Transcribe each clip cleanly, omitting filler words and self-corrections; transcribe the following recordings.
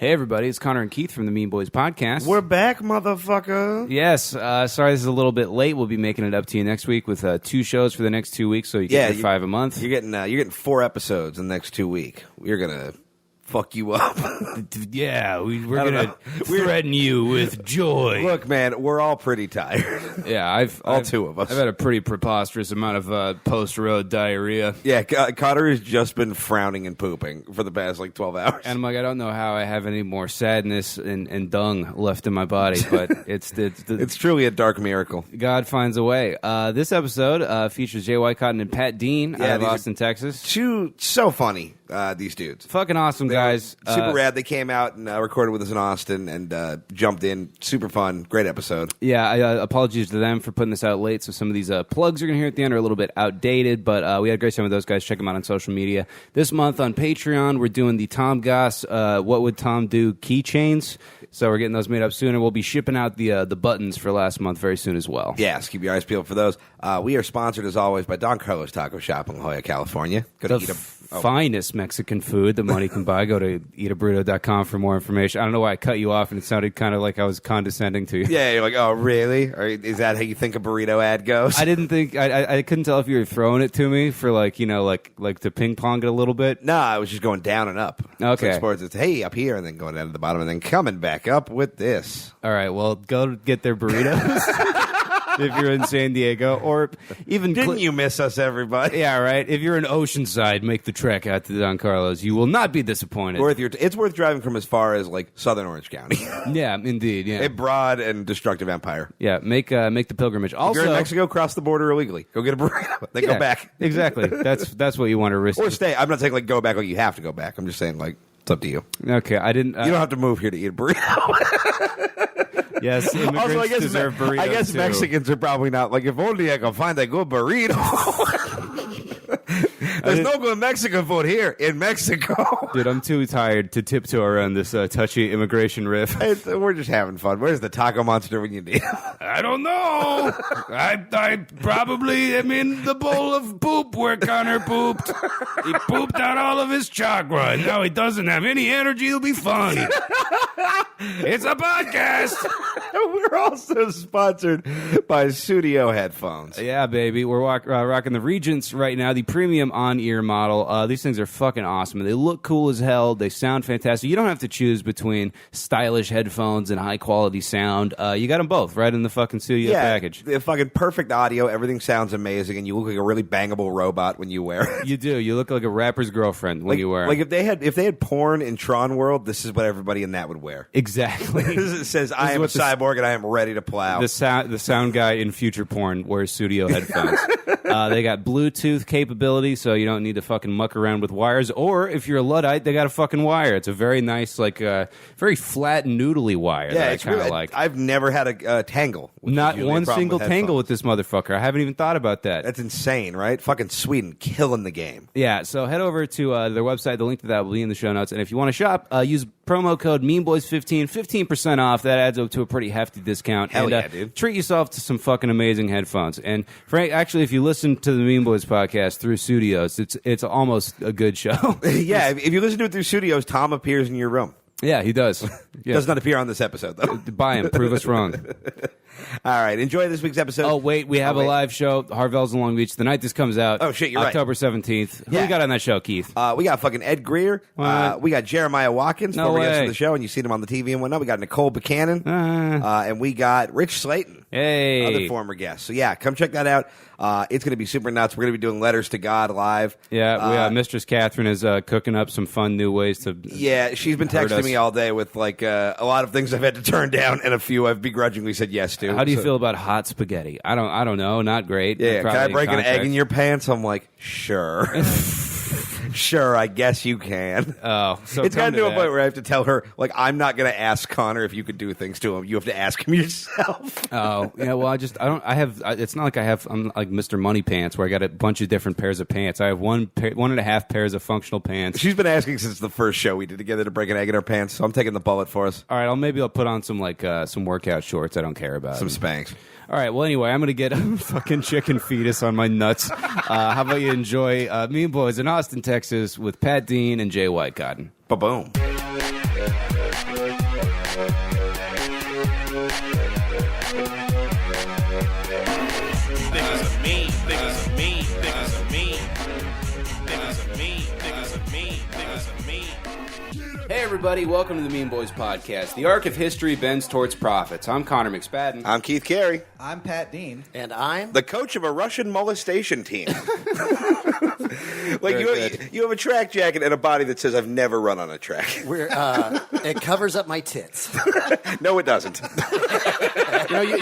Hey, everybody, it's Connor and Keith from the Mean Boys podcast. We're back, motherfucker. Yes, sorry this is a little bit late. We'll be making it up to you next week with 2 shows for the next 2 weeks, so you get your 5 a month. You're getting 4 episodes in the next 2 weeks. We're going to fuck you up. Yeah, we're going to threaten you with joy. Look, man, we're all pretty tired. Yeah, I've two of us. I've had a pretty preposterous amount of post-road diarrhea. Yeah, Connor has just been frowning and pooping for the past, 12 hours. And I'm like, I don't know how I have any more sadness and dung left in my body, but it's truly a dark miracle. God finds a way. This episode features Jay Whitecotton and Pat Dean out of Austin, Texas. So funny, these dudes. Fucking awesome guys. Super rad. They came out and recorded with us in Austin and jumped in. Super fun. Great episode. Yeah, apologies to them for putting this out late, so some of these plugs you're going to hear at the end are a little bit outdated, but we had a great time with those guys. Check them out on social media. This month on Patreon, we're doing the Tom Goss What Would Tom Do keychains, so we're getting those made up soon, and we'll be shipping out the buttons for last month very soon as well. Yes, keep your eyes peeled for those. We are sponsored, as always, by Don Carlos Taco Shop in La Jolla, California. Go to finest Mexican food that money can buy. Go to eataburrito.com for more information. I don't know why I cut you off, and it sounded kind of like I was condescending to you. Yeah, you're like, oh, really? Or is that how you think a burrito ad goes? I didn't think... I couldn't tell if you were throwing it to me for, like to ping-pong it a little bit. No, I was just going down and up. Okay. So sports, it's, hey, up here, and then going down to the bottom, and then coming back up with this. All right, well, go get their burritos. If you're in San Diego, or even... Didn't you miss us, everybody? Yeah, right. If you're in Oceanside, make the trek out to Don Carlos. You will not be disappointed. It's worth driving from as far as, southern Orange County. Yeah, indeed, yeah. A broad and destructive empire. Yeah, make the pilgrimage. Also, if you're in Mexico, cross the border illegally. Go get a burrito. Then go back. Exactly. That's what you want to risk. Or stay. I'm not saying, go back you have to go back. I'm just saying, it's up to you. Okay, I didn't... you don't have to move here to eat a burrito. Yes, immigrants also, deserve burritos, I guess too. Mexicans are probably not if only I can find a good burrito. There's no good Mexican food here in Mexico. Dude, I'm too tired to tiptoe around this touchy immigration riff. We're just having fun. Where's the taco monster when you need him? I don't know. I probably am in the bowl of poop where Connor pooped. He pooped out all of his chakra, and now he doesn't have any energy to be funny. It's a podcast. We're also sponsored by Studio Headphones. Yeah, baby. We're rocking the Regents right now, the premium on-ear model. These things are fucking awesome. They look cool as hell. They sound fantastic. You don't have to choose between stylish headphones and high-quality sound. You got them both right in the fucking studio package. The fucking perfect audio. Everything sounds amazing, and you look like a really bangable robot when you wear it. You do. You look like a rapper's girlfriend when you wear it. If they had porn in Tron World, this is what everybody in that would wear. Exactly. It says, I am a cyborg and I am ready to plow. The sound guy in future porn wears studio headphones. They got Bluetooth capability, so you don't need to fucking muck around with wires. Or if you're a Luddite, they got a fucking wire. It's a very nice, very flat, noodly wire that I kind of like. I've never had a tangle. Not one single tangle with this motherfucker. I haven't even thought about that. That's insane, right? Fucking Sweden killing the game. Yeah, so head over to their website. The link to that will be in the show notes. And if you want to shop, use promo code MEANBOYS15, 15% off. That adds up to a pretty hefty discount. Hell yeah, dude. Treat yourself to some fucking amazing headphones. And Frank, actually, if you listen to the Mean Boys podcast through Studios, it's almost a good show. Yeah, if you listen to it through Studios, Tom appears in your room. Yeah, he does. Yeah. Does not appear on this episode, though. Buy him. Prove us wrong. All right. Enjoy this week's episode. Oh, wait. We have a live show. Harvell's in Long Beach. The night this comes out. Oh, shit. You're October 17th. Who we got on that show, Keith? We got fucking Ed Greer. We got Jeremiah Watkins, former guest of the show, and you've seen him on the TV and whatnot. We got Nicole Buchanan. And we got Rich Slayton. Hey. Other former guests. So, yeah, come check that out. It's going to be super nuts. We're going to be doing Letters to God live. Yeah, Mistress Catherine is cooking up some fun new ways to... Yeah, she's been texting me all day with, a lot of things I've had to turn down and a few I've begrudgingly said yes to. How do you feel about hot spaghetti? I don't know. Not great. Yeah, can I break an egg in your pants? I'm like, sure. Sure, I guess you can. Oh, so it's gotten to a point where I have to tell her, I'm not going to ask Connor if you could do things to him. You have to ask him yourself. Oh, yeah. Well, it's not like I'm like Mr. Money Pants where I got a bunch of different pairs of pants. I have one and a half pairs of functional pants. She's been asking since the first show we did together to break an egg in her pants, so I'm taking the bullet for us. All right, I'll put on some some workout shorts I don't care about. Some Spanx. All right, well, anyway, I'm going to get a fucking chicken fetus on my nuts. How about you enjoy Mean Boys in Austin, Texas with Pat Dean and Jay Whitecotton. Ba-boom. Hey everybody, welcome to the Mean Boys Podcast. The arc of history bends towards profits. I'm Connor McSpadden. I'm Keith Carey. I'm Pat Dean. And I'm the coach of a Russian molestation team. Like you have a track jacket and a body that says I've never run on a track. it covers up my tits. No, it doesn't. You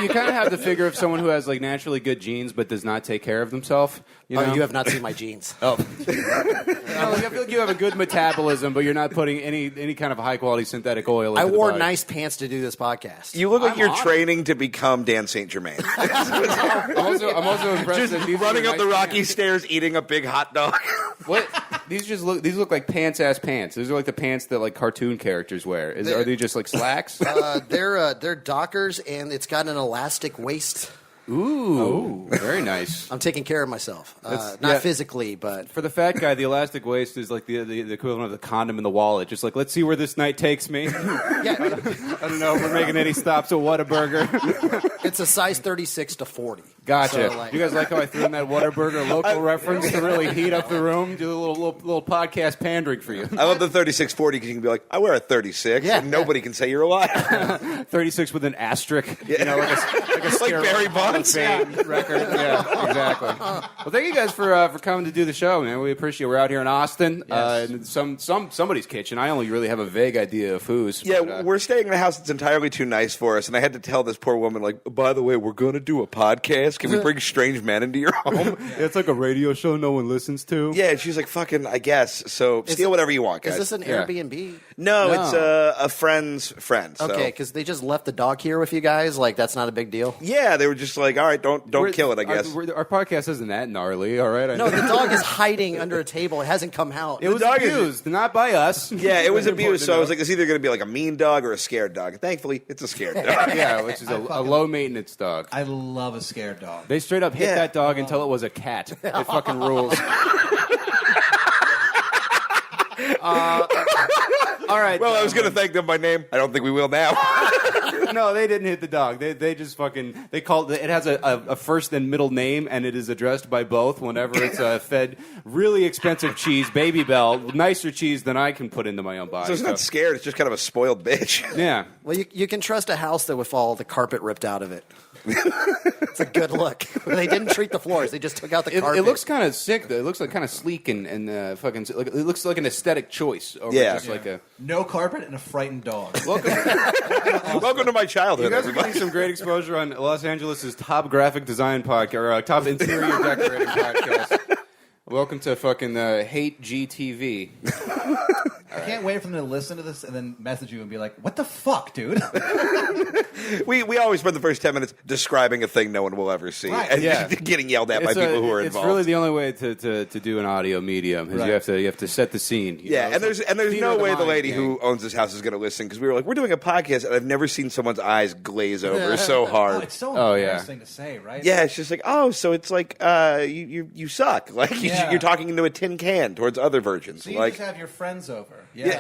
kind of have the figure of someone who has like naturally good genes but does not take care of themselves. You have not seen my genes. Oh. I feel like you have a good metabolism, but you're not putting any kind of high quality synthetic oil into I wore the body. nice pants to do this podcast. You look like you're training to become Dan St. Germain. I'm also impressed that these running are up the nice rocky pants. stairs, eating a big hot dog. What? These look like pants-ass pants. These are like the pants that like cartoon characters wear. Are they just like slacks? They're Dockers, and it's got an elastic waist. Ooh, very nice. I'm taking care of myself. Not physically, but... For the fat guy, the elastic waist is like the equivalent of the condom in the wallet. Just like, let's see where this night takes me. Yeah. I don't know if we're making any stops at Whataburger. It's a size 36 to 40. Gotcha. So, you guys like how I threw in that Whataburger local reference to really heat up the room? Do a little podcast pandering for you. I love the 36-40 because you can be like, I wear a 36, and nobody can say you're a liar. 36 with an asterisk. You know, like a like Barry Bonds. Record. Yeah, exactly. Well, thank you guys for coming to do the show, man. We appreciate it. We're out here in Austin, in somebody's kitchen. I only really have a vague idea of whose. Yeah, but, we're staying in a house that's entirely too nice for us, and I had to tell this poor woman, like, by the way, we're going to do a podcast. Can we bring strange men into your home? It's like a radio show no one listens to. Yeah, and she's like, fucking, I guess. So steal whatever you want, guys. Is this an Airbnb? No, it's a friend's friend. So. Okay, because they just left the dog here with you guys. Like, that's not a big deal? Yeah, they were just like, all right, don't kill it, I guess. Our podcast isn't that gnarly, all right? No, the dog is hiding under a table. It hasn't come out. It was abused, not by us. Yeah, it was abused, so I was like, it's either going to be like a mean dog or a scared dog. And thankfully, it's a scared dog. Yeah, which is a low-maintenance dog. I love a scared dog. They straight up hit that dog until it was a cat. It fucking rules. All right. Well, I was going to thank them by name. I don't think we will now. No, they didn't hit the dog. They just fucking called it. It has a first and middle name, and it is addressed by both. Whenever it's fed really expensive cheese, Baby Bell, nicer cheese than I can put into my own body. So it's not scared. It's just kind of a spoiled bitch. Yeah. Well, you can trust a house that with all the carpet ripped out of it. It's a good look. They didn't treat the floors. They just took out the carpet. It looks kind of sick, though. It looks like kind of sleek and fucking. Like, it looks like an aesthetic choice. Over just like a no carpet and a frightened dog. Welcome to my childhood. You guys are getting some great exposure on Los Angeles' top graphic design podcast or top interior decorating podcast. Welcome to fucking Hate GTV. I can't wait for them to listen to this and then message you and be like, what the fuck, dude? We always spend the first 10 minutes describing a thing no one will ever see. Right. And Yeah. getting yelled at by people who are involved. It's really the only way to do an audio medium is you have to set the scene. You know? And there's no way the lady who owns this house is going to listen because we were like, we're doing a podcast and I've never seen someone's eyes glaze over so hard. Oh, it's so embarrassing to say, right? Yeah, it's just like, so it's like you suck. Like you're talking into a tin can towards other virgins. So you like, just have your friends over. Yeah,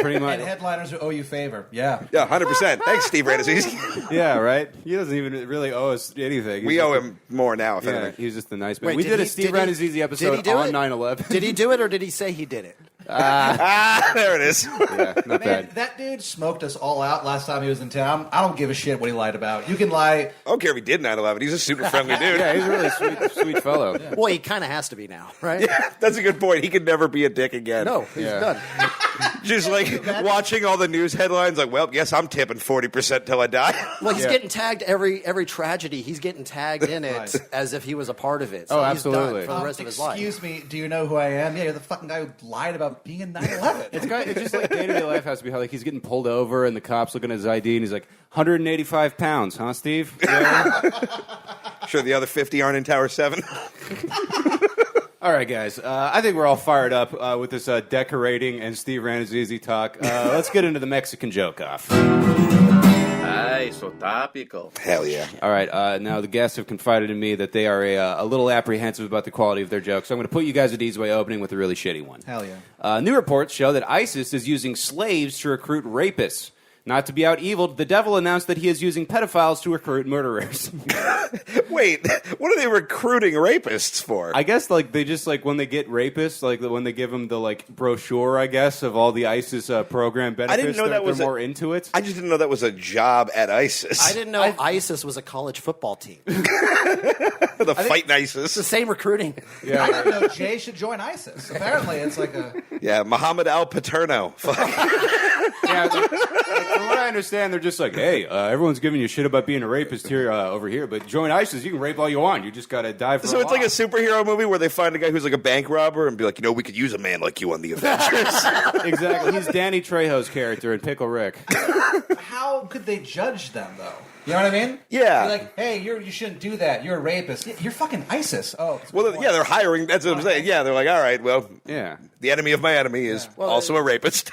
pretty much. And headliners who owe you favor. Yeah. Yeah, 100%. Thanks, Steve Ranazzi. Yeah, right? He doesn't even really owe us anything. We owe him more now, if anything. He's just the nice man. Wait, We did a Steve Ranazzi episode on 9/11. Did he do it, or did he say he did it? There it is. Yeah, not Man, bad. that dude smoked us all out last time he was in town. I don't give a shit what he lied about. You can lie. I don't care if he did 9/11. He's a super friendly dude. Yeah, he's a really sweet fellow. Well, he kind of has to be now, right? Yeah, that's a good point. He could never be a dick again. No, he's done. Just like watching all the news headlines, like, well, yes, I'm tipping 40% till I die. Well, he's getting tagged every tragedy. He's getting tagged in it as if he was a part of it. So he's absolutely. done for the rest of his life. Excuse me, do you know who I am? Yeah, you're the fucking guy who lied about being in 9/11. It's just like day-to-day life has to be how like he's getting pulled over and the cops looking at his ID and he's like, 185 pounds, huh, Steve? Yeah. Sure, the other 50 aren't in Tower 7. All right, guys. I think we're all fired up with this decorating and Steve Ranazzi talk. Let's get into the Mexican joke-off. Ay, so topical. Hell yeah. All right. Now, the guests have confided in me that they are a little apprehensive about the quality of their jokes. So I'm going to put you guys at ease by opening with a really shitty one. Hell yeah. New reports show that ISIS is using slaves to recruit rapists. Not to be out-eviled, the devil announced that he is using pedophiles to recruit murderers. Wait, what are they recruiting rapists for? I guess they just when they get rapists, when they give them the brochure, I guess, of all the ISIS program benefits. I didn't know they're more into it. I just didn't know that was a job at ISIS. I didn't know ISIS was a college football team. The fighting ISIS. It's the same recruiting. Yeah, I didn't know Jay should join ISIS. Apparently, it's like a Muhammad Al Paterno. Yeah, from what I understand, they're just hey, everyone's giving you shit about being a rapist here over here, but join ISIS, you can rape all you want. You just got to die for So it's like a superhero movie where they find a guy who's like a bank robber and be like, we could use a man like you on the Avengers. Exactly. He's Danny Trejo's character in Pickle Rick. How could they judge them, though? You know what I mean? Yeah. You're like, hey, you shouldn't do that. You're a rapist. You're fucking ISIS. Oh. Well, yeah, they're hiring. That's what I'm saying. Yeah, they're like, all right, well, Yeah. the enemy of my enemy is also a rapist.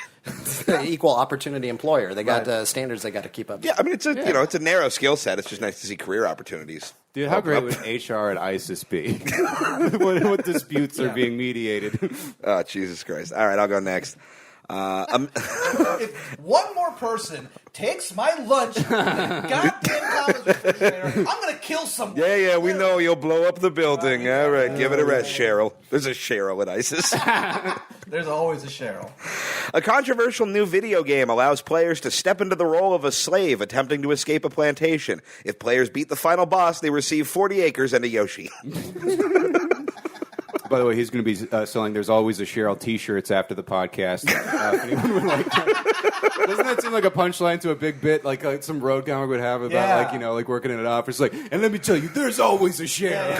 Equal opportunity employer. They got standards they got to keep up. Yeah, I mean, it's a narrow skill set. It's just nice to see career opportunities. Dude, how great would HR at ISIS be? what disputes are being mediated? Oh, Jesus Christ. All right, I'll go next. If one more person takes my lunch, goddamn college refrigerator, I'm gonna kill someone. Yeah, we know you'll blow up the building. All right, give it a rest, Cheryl. There's a Cheryl at ISIS. There's always a Cheryl. A controversial new video game allows players to step into the role of a slave attempting to escape a plantation. If players beat the final boss, they receive 40 acres and a Yoshi. By the way, he's going to be selling There's Always a Cheryl t-shirts after the podcast. If anyone would like that. Doesn't that seem like a punchline to a big bit like some road comic would have about working in an office? And let me tell you, there's always a Cheryl.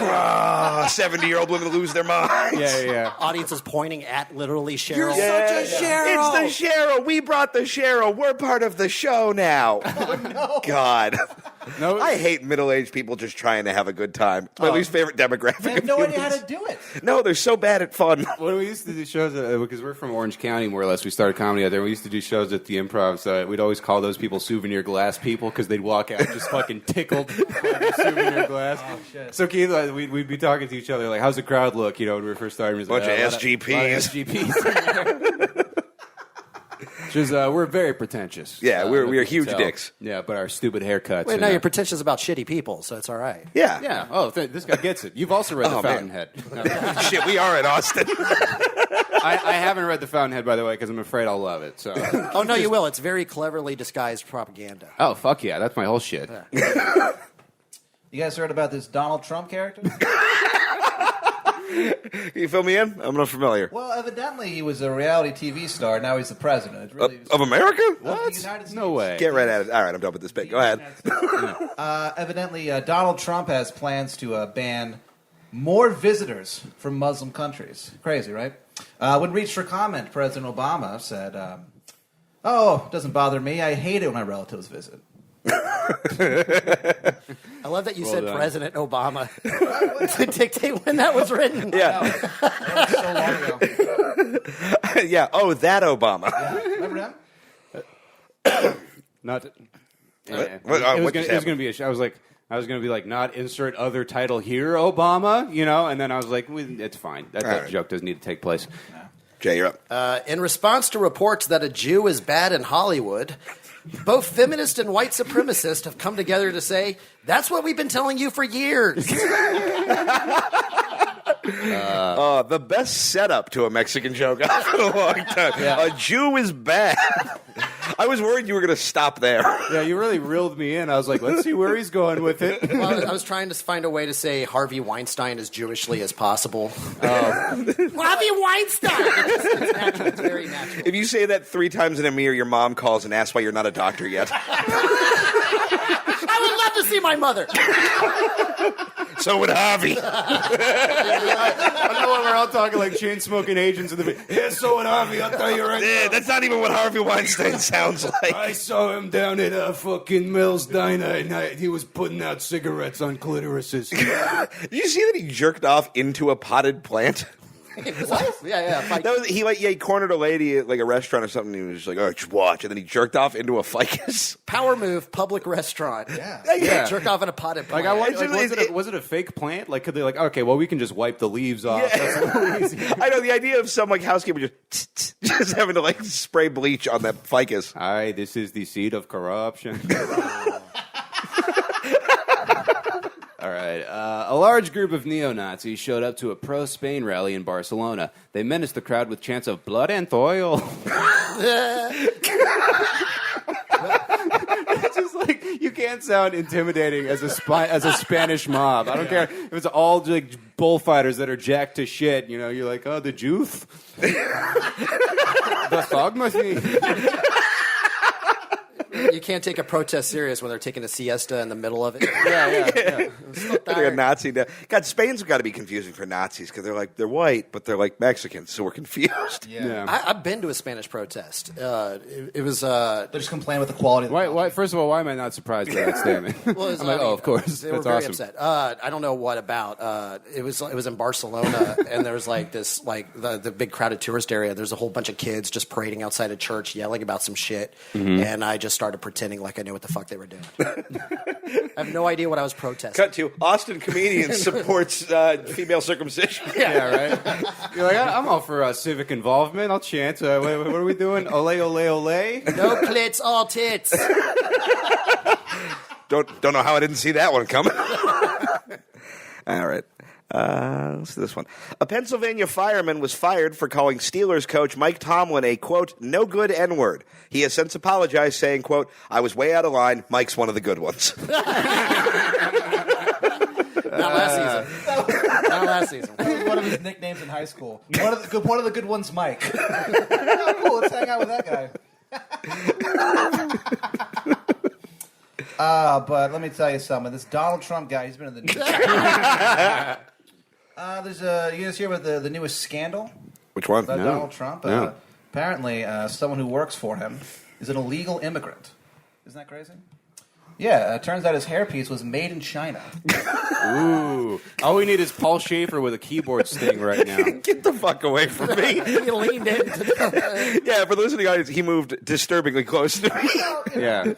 70-year-old women lose their minds. Yeah. Audience is pointing at literally Cheryl. You're such a Cheryl. It's the Cheryl. We brought the Cheryl. We're part of the show now. Oh, no. God. No, I hate middle-aged people just trying to have a good time. It's my least favorite demographic. They have no idea how to do it. No, they're so bad at fun. When we used to do shows, because we're from Orange County, more or less, we started comedy out there. We used to do shows at the Improv. We'd always call those people souvenir glass people because they'd walk out just fucking tickled by the souvenir glass. Oh, shit. So Keith, we'd be talking to each other like, "How's the crowd look?" When we were first starting, bunch of SGPs. We're very pretentious. Yeah, we are huge dicks. Yeah, but our stupid haircuts. Wait, no, you're pretentious about shitty people, so it's all right. Yeah. Yeah. Oh, this guy gets it. You've also read The Fountainhead. Shit, we are at Austin. I haven't read The Fountainhead, by the way, because I'm afraid I'll love it. So. Oh, no, you will. It's very cleverly disguised propaganda. Oh, fuck yeah. That's my whole shit. Yeah. You guys heard about this Donald Trump character? Can you fill me in? I'm not familiar. Well, evidently he was a reality TV star. Now he's the president. It's really of America? What? Of the United States. No way. Get right at it. All right, I'm done with this bit. Go ahead. Evidently, Donald Trump has plans to ban more visitors from Muslim countries. Crazy, right? When reached for comment, President Obama said, "Oh, it doesn't bother me. I hate it when my relatives visit." I love that you said done. President Obama to dictate when that was written. Yeah. That was so long ago. Yeah. Oh, that Obama. Yeah. Remember him? Not. What? It was going to be I was going to be like, not insert other title here, Obama, and then I was like, it's fine. That joke doesn't need to take place. No. Jay, you're up. In response to reports that a Jew is bad in Hollywood, both feminist and white supremacists have come together to say, that's what we've been telling you for years. The best setup to a Mexican joke I've had in a long time. Yeah. A Jew is bad. I was worried you were going to stop there. Yeah, you really reeled me in. I was like, let's see where he's going with it. Well, I was trying to find a way to say Harvey Weinstein as Jewishly as possible. Harvey Weinstein! It's natural. It's very natural. If you say that 3 times in a mirror, your mom calls and asks why you're not a doctor yet. I would love to see my mother. So would Harvey. I know we're all talking like chain-smoking agents in the video. Yeah, so would Harvey, I'll tell you right now. That's not even what Harvey Weinstein sounds like. I saw him down at fucking Mills Diner, and he was putting out cigarettes on clitorises. Did you see that he jerked off into a potted plant? Yeah. That was, he cornered a lady at like a restaurant or something. And he was just like, "Oh, just watch," and then he jerked off into a ficus. Power move, public restaurant. Yeah. Jerk off in a potted plant. Was it a fake plant? Like, could they like, okay, well, we can just wipe the leaves off. Yeah. That's a little easy. I know the idea of some like housekeeper just having to like spray bleach on that ficus. Hi, this is the seed of corruption. All right. A large group of neo-Nazis showed up to a pro-Spain rally in Barcelona. They menaced the crowd with chants of blood and oil. It's just like, you can't sound intimidating as a Spanish mob. I don't care if it's all like bullfighters that are jacked to shit. You know, you're like, oh, the Juve, the fog machine. You can't take a protest serious when they're taking a siesta in the middle of it. Yeah. They're a Nazi. God, Spain's got to be confusing for Nazis because they're white, but they're like Mexicans, so we're confused. Yeah. I've been to a Spanish protest. It was. They're just complaining with the quality of the Why? First of all, why am I not surprised by that statement? Well, I'm like, oh, of course. They were That's very awesome. upset. I don't know what about. It was in Barcelona, and there was like this, like the big crowded tourist area. There's a whole bunch of kids just parading outside a church, yelling about some shit, and I just started pretending like I knew what the fuck they were doing. I have no idea what I was protesting. Cut to Austin comedian supports female circumcision. Yeah, right. You're like, I'm all for civic involvement. I'll chant. What are we doing? Ole, ole, ole. No clits, all tits. Don't know how I didn't see that one coming. All right. Let's do this one. A Pennsylvania fireman was fired for calling Steelers coach Mike Tomlin a, quote, no good N-word. He has since apologized, saying, quote, I was way out of line. Mike's one of the good ones. Not last season. That was one of his nicknames in high school. One of the good ones, Mike. Oh, cool. Let's hang out with that guy. But let me tell you something. This Donald Trump guy, he's been in the news. You guys hear about the newest scandal Which one? about No. Donald Trump? No. Apparently, someone who works for him is an illegal immigrant. Isn't that crazy? Yeah, it turns out his hairpiece was made in China. Ooh. All we need is Paul Schaefer with a keyboard sting right now. Get the fuck away from me. He leaned in. Yeah, for those in the audience, he moved disturbingly close to me. Yeah.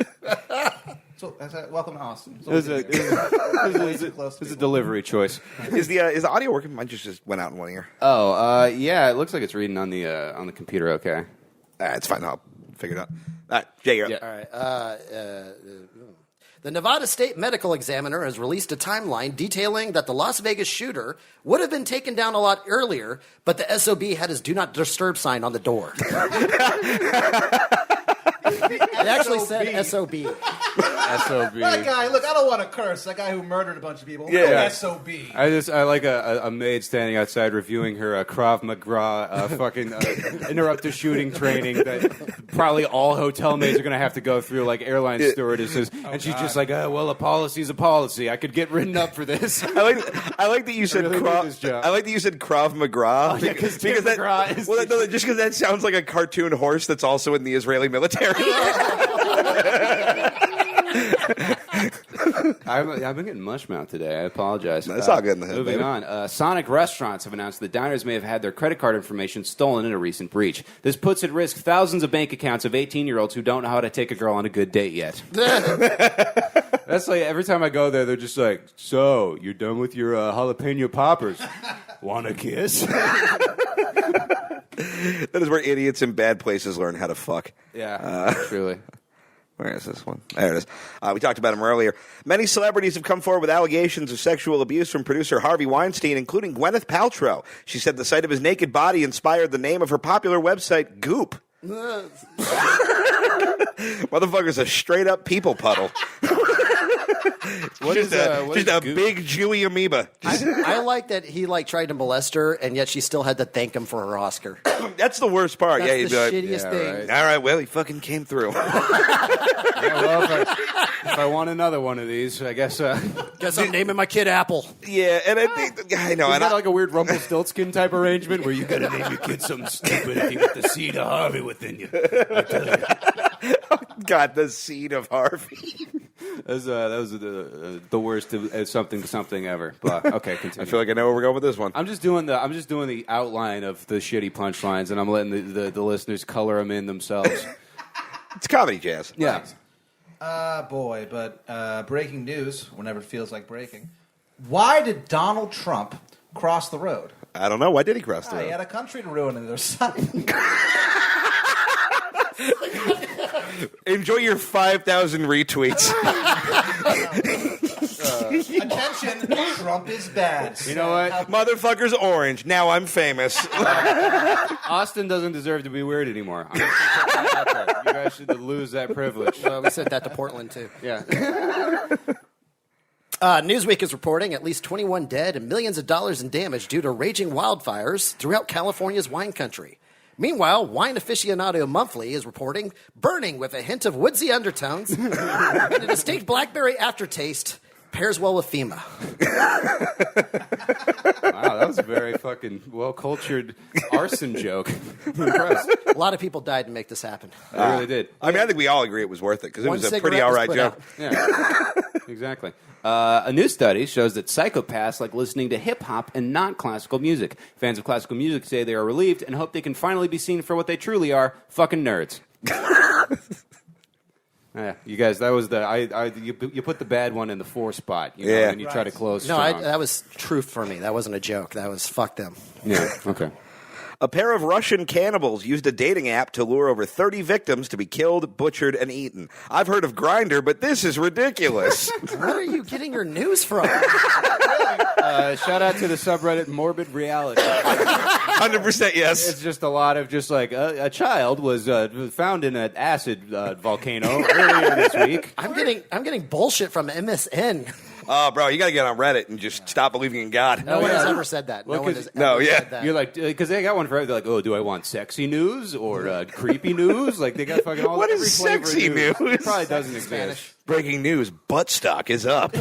So, welcome to Austin. It was a delivery choice. Is the audio working? Mine just went out in one ear. Oh, yeah. It looks like it's reading on the computer. Okay. It's fine. I'll figure it out. All right, Jay, you're up. Yeah. All right. The Nevada State Medical Examiner has released a timeline detailing that the Las Vegas shooter would have been taken down a lot earlier, but the SOB had his "Do Not Disturb" sign on the door. It actually said SOB. SOB. That guy, look, I don't want to curse. That guy who murdered a bunch of people. Yeah. No, SOB. I like a maid standing outside reviewing her Krav McGraw fucking interrupt the shooting training that probably all hotel maids are going to have to go through, like airline stewardesses. And she's just like, well, a policy's a policy. I could get written up for this. I like that you said really need this job. I like that you said Krav McGraw. Oh, yeah, because McGraw is just because that sounds like a cartoon horse that's also in the Israeli military. I've been getting mush mouth today. I apologize. That's all good in the head, Moving baby. on. Sonic restaurants have announced that diners may have had their credit card information stolen in a recent breach. This puts at risk thousands of bank accounts of 18-year-olds who don't know how to take a girl on a good date yet. That's like every time I go there, they're just like, so, you're done with your jalapeno poppers. Want a kiss? That is where idiots in bad places learn how to fuck. Yeah, truly. Where is this one? There it is. We talked about him earlier. Many celebrities have come forward with allegations of sexual abuse from producer Harvey Weinstein, including Gwyneth Paltrow. She said the sight of his naked body inspired the name of her popular website, Goop. Motherfucker's a straight-up people puddle. Just a big Jewy amoeba. I like that he tried to molest her, and yet she still had to thank him for her Oscar. That's the worst part. That's He'd the be like, shittiest thing. right. all right, well, he fucking came through. Yeah, well, if I want another one of these, I guess... Guess I'm naming my kid Apple. Yeah, and I think... I know. Is And that like a weird Rumpelstiltskin type arrangement where you gotta name your kid something stupid if you get the seed of Harvey within you? I tell you. God, the seed of Harvey. That was the worst something ever. But okay, continue. I feel like I know where we're going with this one. I'm just doing the outline of the shitty punchlines, and I'm letting the listeners color them in themselves. It's comedy jazz. Yeah. Boy, but breaking news whenever it feels like breaking. Why did Donald Trump cross the road? I don't know. Why did he cross the road? He had a country to ruin, and there's something. Enjoy your 5,000 retweets. Attention, Trump is bad. You know what? Motherfucker's orange. Now I'm famous. Austin doesn't deserve to be weird anymore. I'm just gonna put that out there. You guys should lose that privilege. Well, we said that to Portland, too. Yeah. Newsweek is reporting at least 21 dead and millions of dollars in damage due to raging wildfires throughout California's wine country. Meanwhile, Wine Aficionado Monthly is reporting burning with a hint of woodsy undertones and a distinct blackberry aftertaste pairs well with FEMA. Wow, that was a very fucking well-cultured arson joke. I'm impressed. A lot of people died to make this happen. I really did. I mean, I think we all agree it was worth it because it One was a cigarette pretty was all right put joke. out. Yeah, exactly. A new study shows that psychopaths like listening to hip-hop and not classical music. Fans of classical music say they are relieved and hope they can finally be seen for what they truly are, fucking nerds. Yeah, you guys, that was you put the bad one in the 4 spot, you know, Yeah. and you try to close No, strong. that was truth for me. That wasn't a joke. That was fuck them. Yeah, okay. A pair of Russian cannibals used a dating app to lure over 30 victims to be killed, butchered, and eaten. I've heard of Grindr, but this is ridiculous. Where are you getting your news from? Shout out to the subreddit Morbid Reality. 100% yes. It's just a lot of just like a child was found in an acid volcano earlier this week. I'm getting bullshit from MSN. Oh, bro, you got to get on Reddit and just stop believing in God. No one has ever said that. Well, No one 'cause- has No, ever yeah. said that. You're like, because they got one for everything. They're like, oh, do I want sexy news or creepy news? Like they got fucking all. What is every flavor of sexy news? It probably doesn't Spanish. exist. Breaking news, butt stock is up.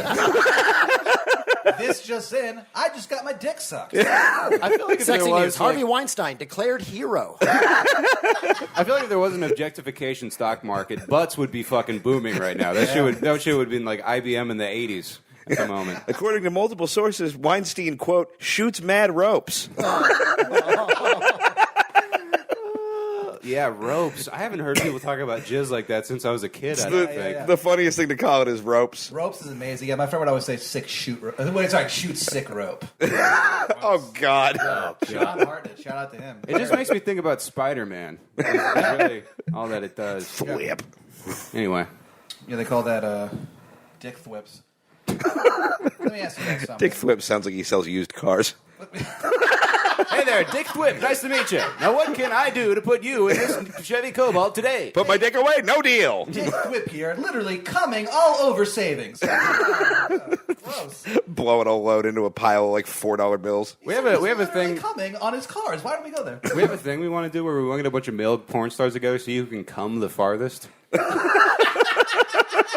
This just in, I just got my dick sucked. I feel like if Sexy there was, news. Harvey like, Weinstein declared hero. I feel like if there was an objectification stock market, butts would be fucking booming right now. That shit would be like IBM in the 80s at the moment. According to multiple sources, Weinstein, quote, shoots mad ropes. Yeah, ropes. I haven't heard people talk about jizz like that since I was a kid. I don't think. The funniest thing to call it is ropes. Ropes is amazing. Yeah, my friend would always say shoot sick rope. Oh, God. John Hartnett, shout out to him. It just makes me think about Spider-Man. It's really all that it does. Flip. Anyway. Yeah, they call that dick thwips. Let me ask you guys something. Dick Thwip sounds like he sells used cars. Hey there, Dick Thwip. Nice to meet you. Now, what can I do to put you in this Chevy Cobalt today? Put my dick away, no deal. Dick Thwip here, literally coming all over savings. Gross. Blowing a load into a pile of like $4 bills. We have a Literally thing. coming on his cars. Why don't we go there? We have a thing we want to do where we want to get a bunch of male porn stars together, see who can come the farthest.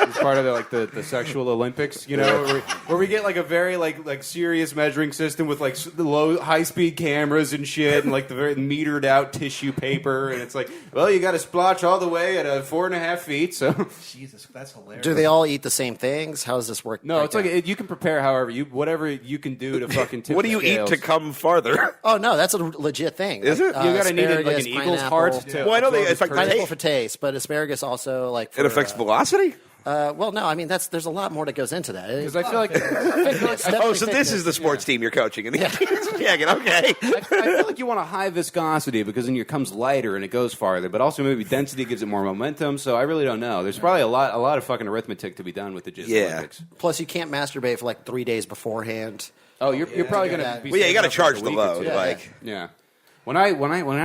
It's part of the sexual Olympics, you know, where we get like a very like serious measuring system with like high speed cameras and shit, and like the very metered out tissue paper, and it's like, well, you got to splotch all the way at 4.5 feet. So Jesus, that's hilarious. Do they all eat the same things? How does this work? no, it's like you can prepare whatever you can do to fucking tip What do the you eat scales. to come farther? Oh no, that's a legit thing. Is it? You gotta need it like asparagus, an eagle's pineapple. heart. To Well, I know they- absorb it's like the Pineapple Hey. for taste, but asparagus also like for, It affects velocity? well, no, I mean there's a lot more that goes into that. because I feel like Oh, so this is the sports team you're coaching. And yeah, okay. I feel like you want a high viscosity because then it comes lighter and it goes farther, but also maybe density gives it more momentum. So I really don't know. There's probably a lot of fucking arithmetic to be done with the Jizz Yeah. Olympics. Plus, you can't masturbate for like 3 days beforehand. Oh, you're probably going to that. be. Well, yeah, you got to staying up charge for the a week or load. two. Like, Yeah. When I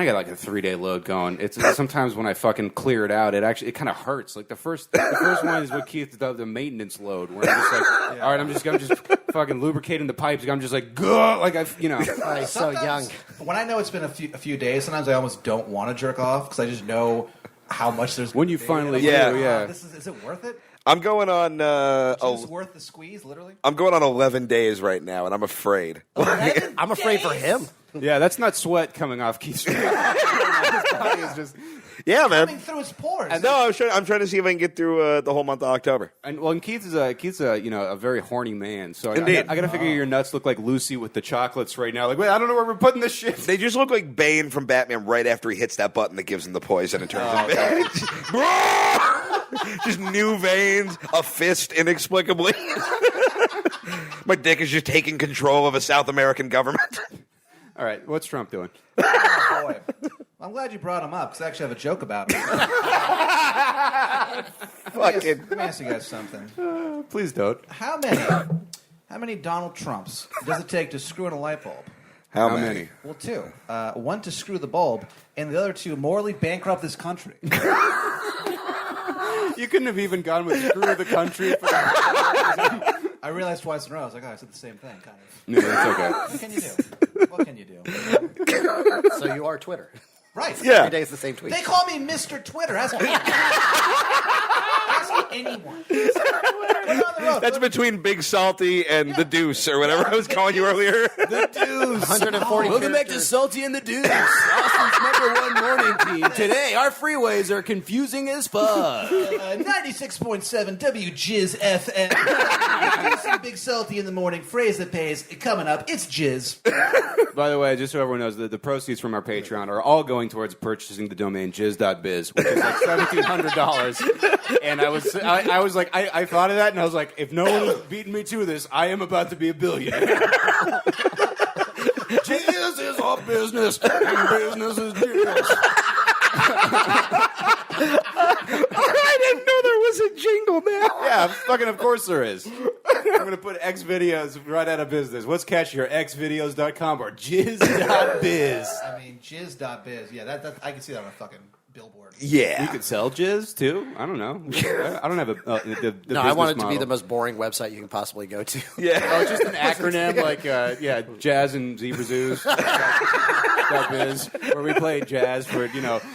get like a 3-day load going, it's sometimes when I fucking clear it out, it kind of hurts. Like the first one is what Keith does, the maintenance load, where I'm just like, all right, I'm just fucking lubricating the pipes. I'm just like, gah, like Oh, he's so young. When I know it's been a few days, sometimes I almost don't want to jerk off because I just know how much there's. When you gonna be. finally And I'm do, like, yeah. Is it worth it? I'm going on. Is worth the squeeze, literally? I'm going on 11 days right now, and I'm afraid. I'm afraid for him. Yeah, that's not sweat coming off Keith's. His body is just. Yeah, man. coming through his pores. No, I'm trying to see if I can get through the whole month of October. And Keith is a very horny man. So Indeed. I got to figure your nuts look like Lucy with the chocolates right now. Like, wait, I don't know where we're putting this shit. They just look like Bane from Batman right after he hits that button that gives him the poison and turns him big. Just new veins, a fist inexplicably. My dick is just taking control of a South American government. All right, what's Trump doing? Oh, boy. I'm glad you brought him up because I actually have a joke about him. Let me ask you guys something. Please don't. How many Donald Trumps does it take to screw in a light bulb? How many? Well, 2. One to screw the bulb, and the other 2 morally bankrupt this country. You couldn't have even gone with screw the country. I realized twice in a row. I was like, I said the same thing, kind of. No, that's okay. What can you do? What can you do? So you are Twitter. Right. Yeah. Every day is the same tweet. They call me Mr. Twitter. Ask me anyone. That's between Big Salty and the Deuce, or whatever I was calling you earlier. The Deuce. 140 Welcome back to characters. Salty and the Deuce, Austin's #1 morning team. Today, our freeways are confusing as fuck. 96.7 WJizz FM. Deuce and Big Salty in the morning. Phrase that pays. Coming up, it's Jizz. By the way, just so everyone knows, the proceeds from our Patreon are all going towards purchasing the domain jizz.biz, which is like $1,700. And I was like, I thought of that, and I was like, if no one is beating me to this, I am about to be a billionaire. Jizz is our business, and business is jizz. I didn't know there was a jingle now. Yeah, fucking of course there is. I'm going to put X videos right out of business. What's catchier, xvideos.com or jizz.biz? I mean, jizz.biz. Yeah, that I can see that on a fucking billboard. Yeah. You could sell jizz, too? I don't know. I don't have the No, business I want it to model. be the most boring website you can possibly go to. Yeah. Oh, it's just an acronym like, Jazz and Zebra Zoos. Biz, where we play jazz for,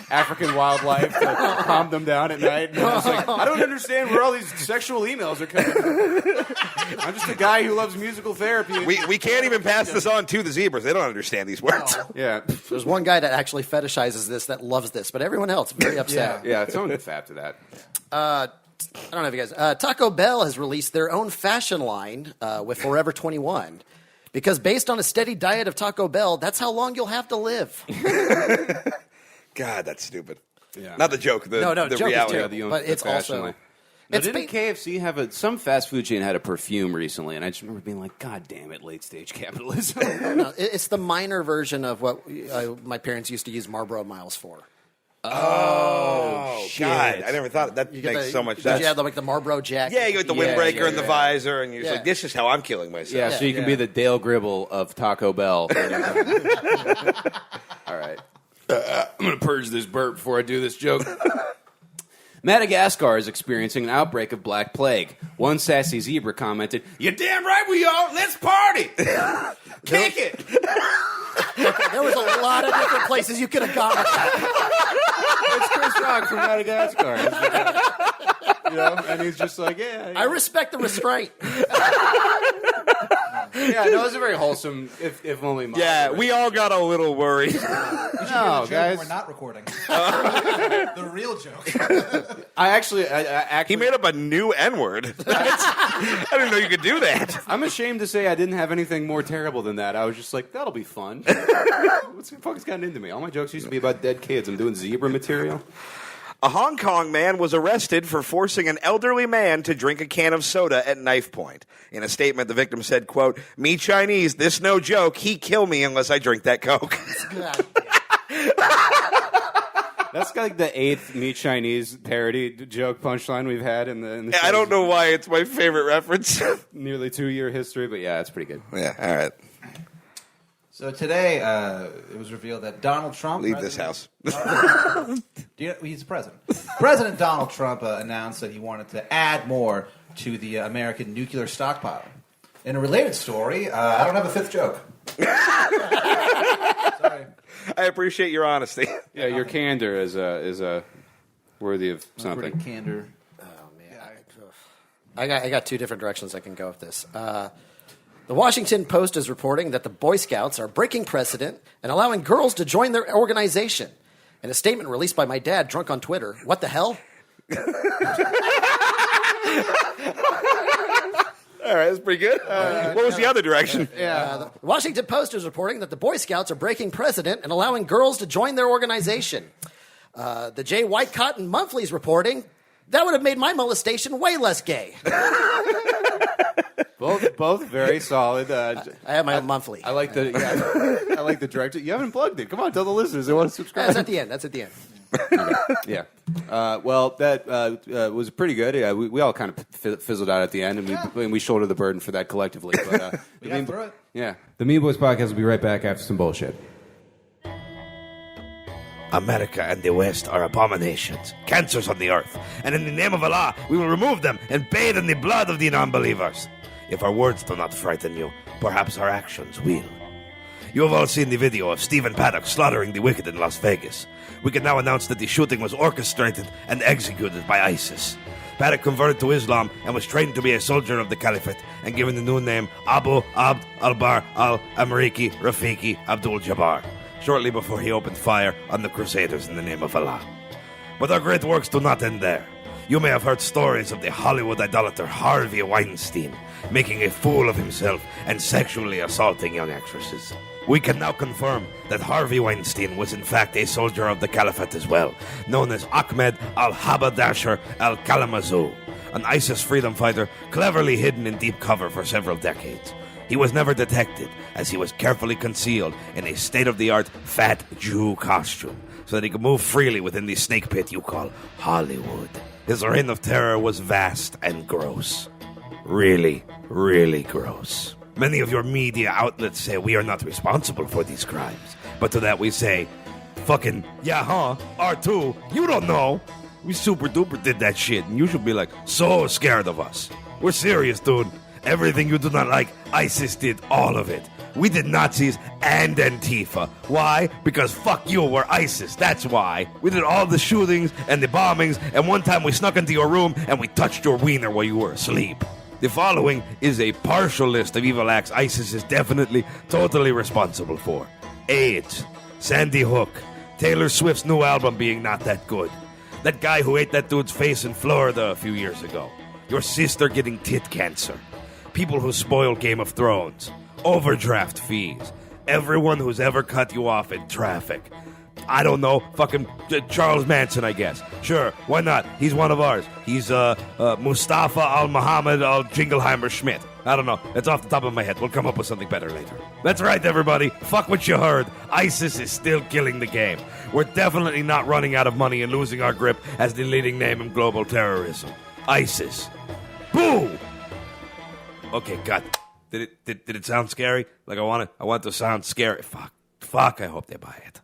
African wildlife to calm them down at night. And I was like, I don't understand where all these sexual emails are coming from. I'm just a guy who loves musical therapy. We can't even pass this on to the zebras. They don't understand these words. Yeah. There's one guy that actually fetishizes this, that loves this, but everyone else very upset. Yeah, someone fap to that. I don't know if you guys. Taco Bell has released their own fashion line with Forever 21. Because based on a steady diet of Taco Bell, that's how long you'll have to live. God, that's stupid. Yeah. Not the joke. The joke reality. is terrible, but it's also. Now, It's didn't KFC have some fast food chain had a perfume recently, and I just remember being like, God damn it, late stage capitalism. No, it's the minor version of what my parents used to use Marlboro Miles for. Oh, God. I never thought that makes so much sense. Yeah, like the Marlboro jacket. Yeah, you get the windbreaker and the visor, and you're just like, this is how I'm killing myself. Yeah, so you can be the Dale Gribble of Taco Bell. All right. I'm going to purge this burp before I do this joke. Madagascar is experiencing an outbreak of Black Plague. One sassy zebra commented, "You're damn right we are. Let's party. Kick it." There was a lot of different places you could have gone with that. It's Chris Rock from Madagascar. And he's just like, yeah. I respect the restraint. Yeah, no, it was a very wholesome, if only moderate. Yeah, we all got a little worried. No, guys. We're not recording. The real joke. I actually He made up a new N-word. I didn't know you could do that. I'm ashamed to say I didn't have anything more terrible than that. I was just like, that'll be fun. What's the fuck has gotten into me? All my jokes used to be about dead kids. I'm doing zebra material. A Hong Kong man was arrested for forcing an elderly man to drink a can of soda at knife point. In a statement, the victim said, quote, "Me Chinese, this no joke. He kill me unless I drink that Coke." That's like the 8th Me Chinese parody joke punchline we've had in the I don't know why it's my favorite reference. nearly 2-year history, but yeah, it's pretty good. Yeah, all right. So today, it was revealed that Donald Trump... Leave this house. He's the president. President Donald Trump announced that he wanted to add more to the American nuclear stockpile. In a related story, I don't have a 5th joke. Sorry. I appreciate your honesty. Yeah, your candor is worthy of something. Pretty candor. Oh, man. I got 2 different directions I can go with this. The Washington Post is reporting that the Boy Scouts are breaking precedent and allowing girls to join their organization. In a statement released by my dad, drunk on Twitter, what the hell? All right, that's pretty good. What was the other direction? The Washington Post is reporting that the Boy Scouts are breaking precedent and allowing girls to join their organization. The J. Whitecotton Monthly is reporting that would have made my molestation way less gay. Both very solid. I have my own monthly. I like the I like the director. You haven't plugged it. Come on, tell the listeners they want to subscribe. That's at the end. Yeah. Well, that was pretty good. Yeah, we all kind of fizzled out at the end, and we shoulder the burden for that collectively. But We got through it. yeah, the Mean Boys podcast will be right back after some bullshit. America and the West are abominations, cancers on the earth, and in the name of Allah, we will remove them and bathe in the blood of the non-believers. If our words do not frighten you, perhaps our actions will. You have all seen the video of Stephen Paddock slaughtering the wicked in Las Vegas. We can now announce that the shooting was orchestrated and executed by ISIS. Paddock converted to Islam and was trained to be a soldier of the Caliphate and given the new name Abu Abd al-Bar al-Amriki Rafiki Abdul-Jabbar, shortly before he opened fire on the Crusaders in the name of Allah. But our great works do not end there. You may have heard stories of the Hollywood idolater Harvey Weinstein making a fool of himself and sexually assaulting young actresses. We can now confirm that Harvey Weinstein was in fact a soldier of the Caliphate as well, known as Ahmed al-Habadasher al-Kalamazoo, an ISIS freedom fighter cleverly hidden in deep cover for several decades. He was never detected, as he was carefully concealed in a state-of-the-art fat Jew costume, so that he could move freely within the snake pit you call Hollywood. His reign of terror was vast and gross. Really, really gross. Many of your media outlets say we are not responsible for these crimes, but to that we say, fucking, yeah, huh, R2, you don't know. We super-duper did that shit, and you should be, like, so scared of us. We're serious, dude. Everything you do not like, ISIS did all of it. We did Nazis and Antifa. Why? Because fuck you, we're ISIS. That's why. We did all the shootings and the bombings, and one time we snuck into your room and we touched your wiener while you were asleep. The following is a partial list of evil acts ISIS is definitely, totally responsible for. AIDS, Sandy Hook, Taylor Swift's new album being not that good, that guy who ate that dude's face in Florida a few years ago, your sister getting tit cancer, people who spoil Game of Thrones, overdraft fees, everyone who's ever cut you off in traffic. I don't know, fucking Charles Manson, I guess. Sure, why not? He's one of ours. He's Mustafa al-Muhammad al-Jingleheimer Schmidt. I don't know. It's off the top of my head. We'll come up with something better later. That's right, everybody. Fuck what you heard. ISIS is still killing the game. We're definitely not running out of money and losing our grip as the leading name in global terrorism. ISIS. Boo! Okay, God. Did it sound scary? Like I want it to sound scary. Fuck, I hope they buy it.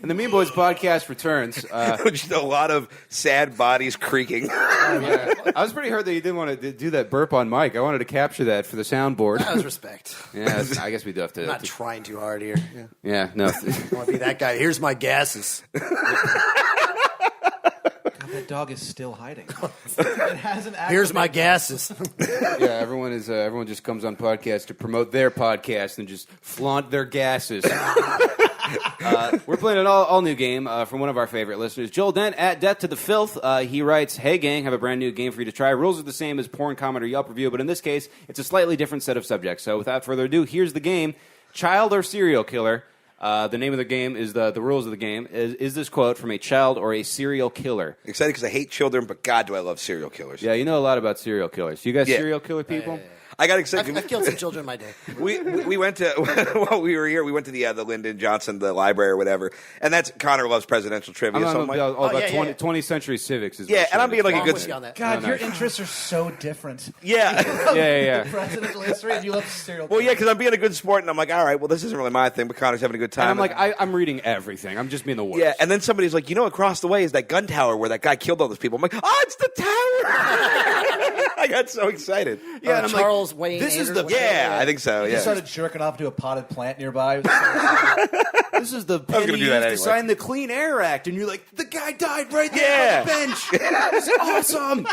And the Mean Boys podcast returns. Just a lot of sad bodies creaking. Yeah. I was pretty hurt that you didn't want to do that burp on mic. I wanted to capture that for the soundboard. That was respect. Yeah, I guess we do have to. I'm not trying too hard here. Yeah. Yeah, no. I want to be that guy. Here's my gases. That dog is still hiding. It hasn't. Here's my gases. Yeah, everyone just comes on podcasts to promote their podcast and just flaunt their gases. We're playing an all new game from one of our favorite listeners, Joel Dent at Death to the Filth. He writes, "Hey gang, have a brand new game for you to try. Rules are the same as porn, comment, or Yelp review, but in this case, it's a slightly different set of subjects. So without further ado, here's the game: Child or serial killer." The name of the game is the rules of the game. Is this quote from a child or a serial killer? Excited because I hate children, but God, do I love serial killers. Yeah, you know a lot about serial killers. You guys Yeah. serial killer people? I got excited. I've killed some children in my day. We went to while we were here. We went to the Lyndon Johnson, the library or whatever, and that's Connor loves presidential trivia. I'm so I'm like, all about yeah, 20th century civics. Is Yeah, my and shit. I'm being like a I'm good. with you on that. God, No, your no. interests are so different. Yeah. Yeah. Presidential history, and you love serial. Well, yeah, because I'm being a good sport, and I'm like, all right, well, this isn't really my thing, but Connor's having a good time. And I'm like, I'm reading everything. I'm just being the worst. yeah, and then somebody's like, across the way is that gun tower where that guy killed all those people. I'm like, oh, it's the tower. I got so excited. Yeah, and I'm like, Charles Wayne. this is Anderson. the- Yeah, I think so. You Yeah. started jerking off to a potted plant nearby. this is the pen gonna you do that used anyway. to sign the Clean Air Act, and you're like, the guy died right there Yeah. on the bench. This is awesome.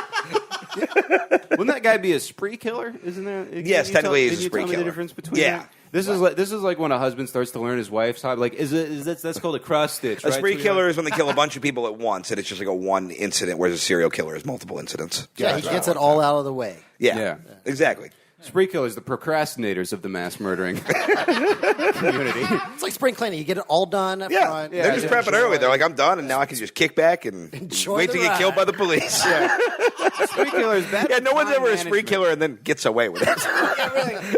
Wouldn't that guy be a spree killer? Isn't there? Yes, technically he's a can you spree tell me killer. the difference between Yeah. that? This is like when a husband starts to learn his wife's hobby. Like, that's called a cross stitch. A right? spree killer is when they kill a bunch of people at once, and it's just like a one incident, whereas a serial killer is multiple incidents. Yeah, he gets it all out of the way. Yeah. Exactly. Spree killers, the procrastinators of the mass murdering community. It's like spring cleaning. You get it all done up Yeah, front. they're just prepping early. They're like, I'm done, and now I can just kick back and Enjoy wait the to get killed by the police. Spree killers, bad. Yeah, no one's time ever a spree management. killer and then gets away with it.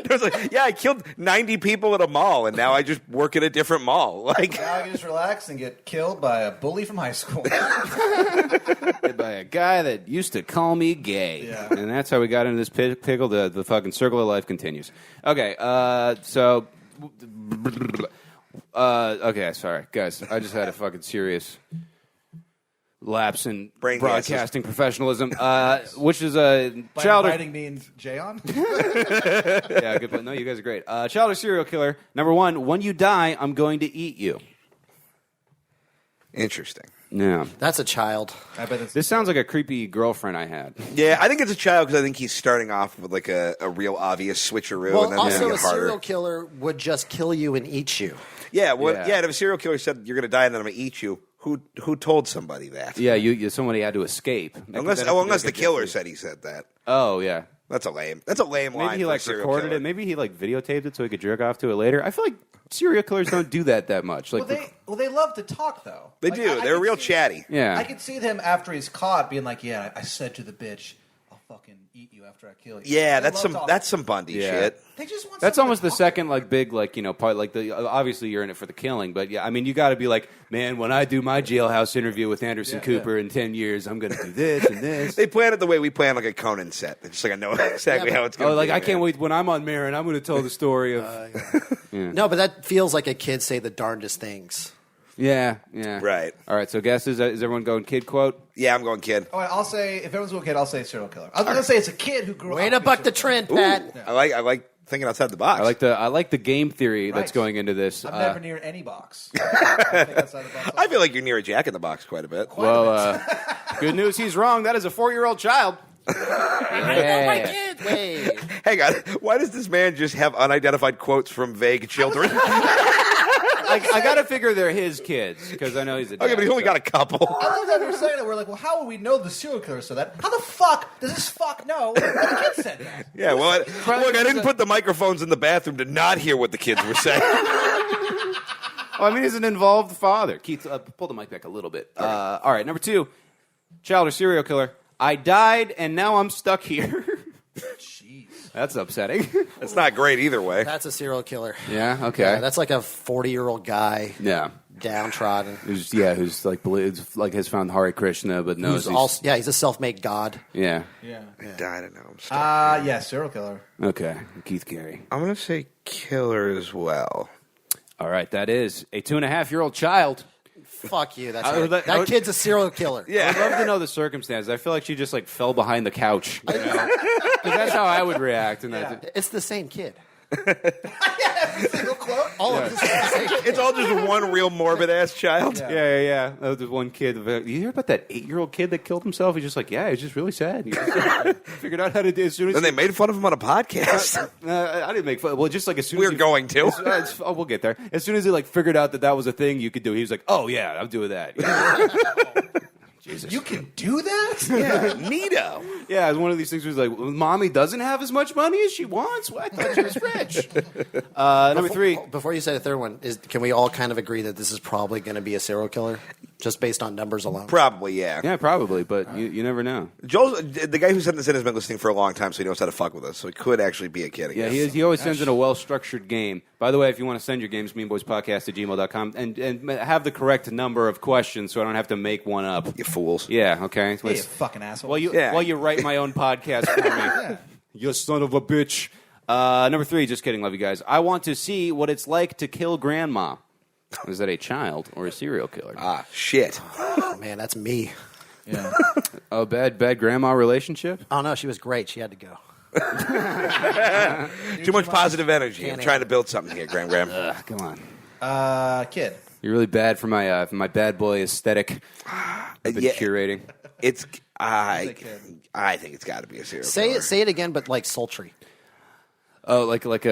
It was like, I killed 90 people at a mall, and now I just work at a different mall. Like, Now I can just relax and get killed by a bully from high school. By a guy that used to call me gay. Yeah. And that's how we got into this pickle. The fucking circle of life continues. Okay, so... okay, sorry. Guys, I just had a fucking serious lapse in Brain broadcasting professionalism, which is a By child... inviting me and Jay on? Yeah, good point. No, you guys are great. Child or serial killer. Number one, when you die, I'm going to eat you. interesting. Yeah. That's a child. I bet it's This sounds like a creepy girlfriend I had. Yeah, I think it's a child because I think he's starting off with like a real obvious switcheroo, Well, and then also making a it harder. serial killer would just kill you and eat you. Yeah, well, Yeah. yeah. If a serial killer said you're going to die and then I'm going to eat you, who told somebody that? Yeah, somebody had to escape. Unless the killer said he said that. Oh, yeah. That's a lame line. Maybe he for a like serial recorded killer. it. Maybe he like videotaped it so he could jerk off to it later. I feel like serial killers don't do that much. Like, Well, they love to talk, though. They Like, do. I They're could real see- chatty. yeah, I could see them after he's caught being like, yeah, I said to the bitch, I'll fucking eat you after I kill you. Yeah, They that's love talking. that's some Bundy Yeah. shit. They just want that's someone almost to the talk second to. like big like part. Like obviously you're in it for the killing, but yeah, I mean you got to be like, man, when I do my jailhouse interview with Anderson Cooper in 10 years, I'm going to do this and this. They plan it the way we plan like a Conan set. It's just like I know exactly how it's going. Oh, like I can't wait when I'm on Marin. I'm going to tell the story of. No, but that feels like a kid say the darndest things. Yeah. Right. All right. So guesses. Is everyone going kid quote? Yeah, I'm going kid. All right, I'll say, if everyone's going kid, I'll say serial killer. I was going to say it's a kid who grew up. Way to be buck the serial killer. trend, Pat. I like thinking outside the box. I like the game theory that's Right. going into this. I'm never near any box. I think outside the box. I feel like you're near a Jack in the Box quite a bit. Well, good news. He's wrong. That is a 4-year-old child. My kid. Wait. Hang on. Why does this man just have unidentified quotes from vague children? I got to figure they're his kids because I know he's a dad. Okay, but he's only got a couple. I love that we're saying that. We're like, well, how would we know the serial killer said that? How the fuck does this fuck know that the kid said that? Yeah, well, look, I didn't put the microphones in the bathroom to not hear what the kids were saying. Well, I mean, he's an involved father. Keith, pull the mic back a little bit. All right, number 2, child or serial killer. I died and now I'm stuck here. Jeez. That's upsetting. It's not great either way. That's a serial killer. Yeah. Okay. Yeah, that's like a 40-year-old guy, yeah. downtrodden. Who's like believes like has found Hare Krishna, but knows He's a self-made god. yeah. Yeah. I died and now I'm stuck. Yeah, serial killer. Okay. Keith Carey. I'm going to say killer as well. All right, that is a 2.5-year-old child. Fuck you. That's I would- right. I would- That kid's a serial killer. I would love to know the circumstances. I feel like she just like fell behind the couch. You know? 'Cause that's how I would react. And It's the same kid. Single quote? All of this is the same kid. It's all just one real morbid ass child. Yeah. There's one kid. You hear about that 8-year-old kid that killed himself? He's just like, yeah, he's just really sad. He just figured out how to do as soon as Then they made fun of him on a podcast. I didn't make fun. Well, just like as soon We're as he, going to. Oh, we'll get there. As soon as he like figured out that was a thing you could do, he was like, "Oh yeah, I'm doing that." Jesus. You can do that? Yeah, neato. Yeah, it's one of these things where it's like, well, "Mommy doesn't have as much money as she wants." Well, I thought she was rich. Number 3. Before you say the third one, can we all kind of agree that this is probably going to be a serial killer, just based on numbers alone? Probably, yeah. Yeah, probably, but you never know. Joel's, the guy who sent this in has been listening for a long time, so he knows how to fuck with us. So it could actually be a kid, I Yeah, guess. he always sends in a well-structured game. By the way, if you want to send your games, meanboyspodcast@gmail.com, and have the correct number of questions so I don't have to make one up. You fools. Yeah, okay. Hey, you fucking asshole. While you write my own podcast for me. You son of a bitch. Number 3, just kidding, love you guys. I want to see what it's like to kill grandma. Is that a child or a serial killer? Ah, shit. Oh, man, that's me. Yeah. A bad grandma relationship? Oh, no, she was great. She had to go. Too much positive energy. I'm Can't trying to build something here, Graham. Come on. Kid. You're really bad for my bad boy aesthetic. I've been Yeah. curating. It's I kid. think it's got to be a serial Say killer. it again, but like sultry. Oh, like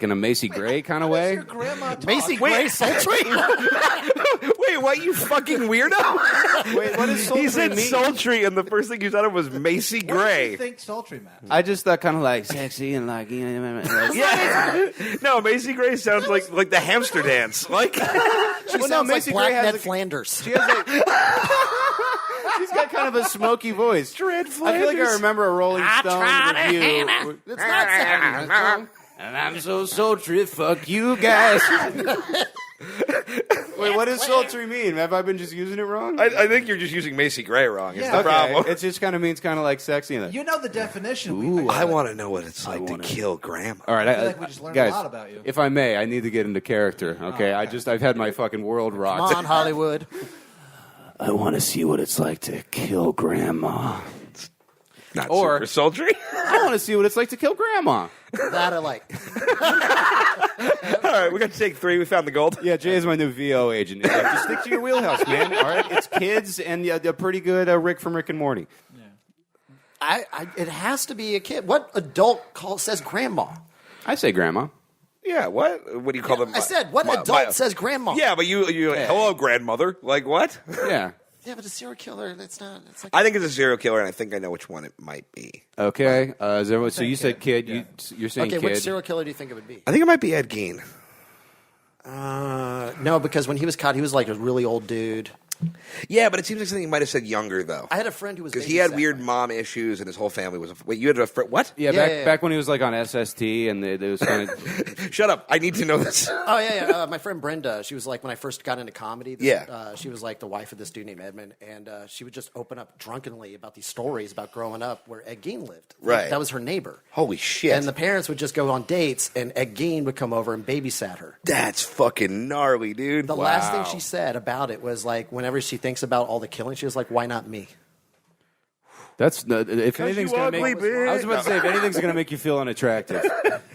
in a Macy Gray kind of How does way? your grandma talk? Macy Gray sultry. Wait, what, you fucking weirdo? Wait, what does sultry He said mean? sultry, and the first thing you thought of was Macy What do Gray. you think sultry meant? I just thought kind of like sexy and like, you know, like Yeah. No, Macy Gray sounds like the hamster dance. Like, She Well, no, sounds Macy like Black Gray has Ned a- Flanders. she has like she's got kind of a smoky voice. Dread I feel like I Flanders. remember a Rolling Stone review. It's not Saturday. And I'm so sultry, fuck you guys. Wait, what does sultry mean? Have I been just using it wrong? I think you're just using Macy Gray wrong. It's Yeah. the Okay, problem. it just kind of means kind of like sexy. And You know the definition. Ooh. I want to know what it's like to kill grandma. all right, I feel like we just learned guys, a lot about you. if I may, I need to get into character. Okay, I've had my fucking world rocked. Come on, Hollywood. I want to see what it's like to kill grandma. Not Or- super sultry. I want to see what it's like to kill grandma. That I like. All right, we got to take 3. We found the gold. Yeah, Jay is my new VO agent. He's like, just stick to your wheelhouse, man. All right, it's kids and a pretty good Rick from Rick and Morty. It has to be a kid. What adult says grandma? I say grandma. Yeah, what? What do you call them? I said, what adult says grandma? Yeah, but you hello, grandmother. Like, what? Yeah. Yeah, but a serial killer, that's not. It's like I think it's a serial killer, and I think I know which one it might be. Okay. So you said kid. You're saying okay. kid. Which serial killer do you think it would be? I think it might be Ed Gein. No, because when he was caught, he was like a really old dude. Yeah, but it seems like something he might have said younger, though. I had a friend who was Because he had babysat weird one. mom issues, and his whole family was... Wait, you had a friend... What? Yeah, Yeah. back when he was like on SST, and it was kind of. Shut up. I need to know this. Oh yeah. My friend Brenda, she was like when I first got into comedy. Yeah. She was like the wife of this dude named Edmund, and she would just open up drunkenly about these stories about growing up where Ed Gein lived. Right. That was her neighbor. Holy shit. And the parents would just go on dates, and Ed Gein would come over and babysat her. That's fucking gnarly, dude. The last thing she said about it was like, whenever she thinks about all the killing, she was like, "Why not me?" That's if anything's you gonna ugly make. bitch. I was about to say if anything's gonna make you feel unattractive.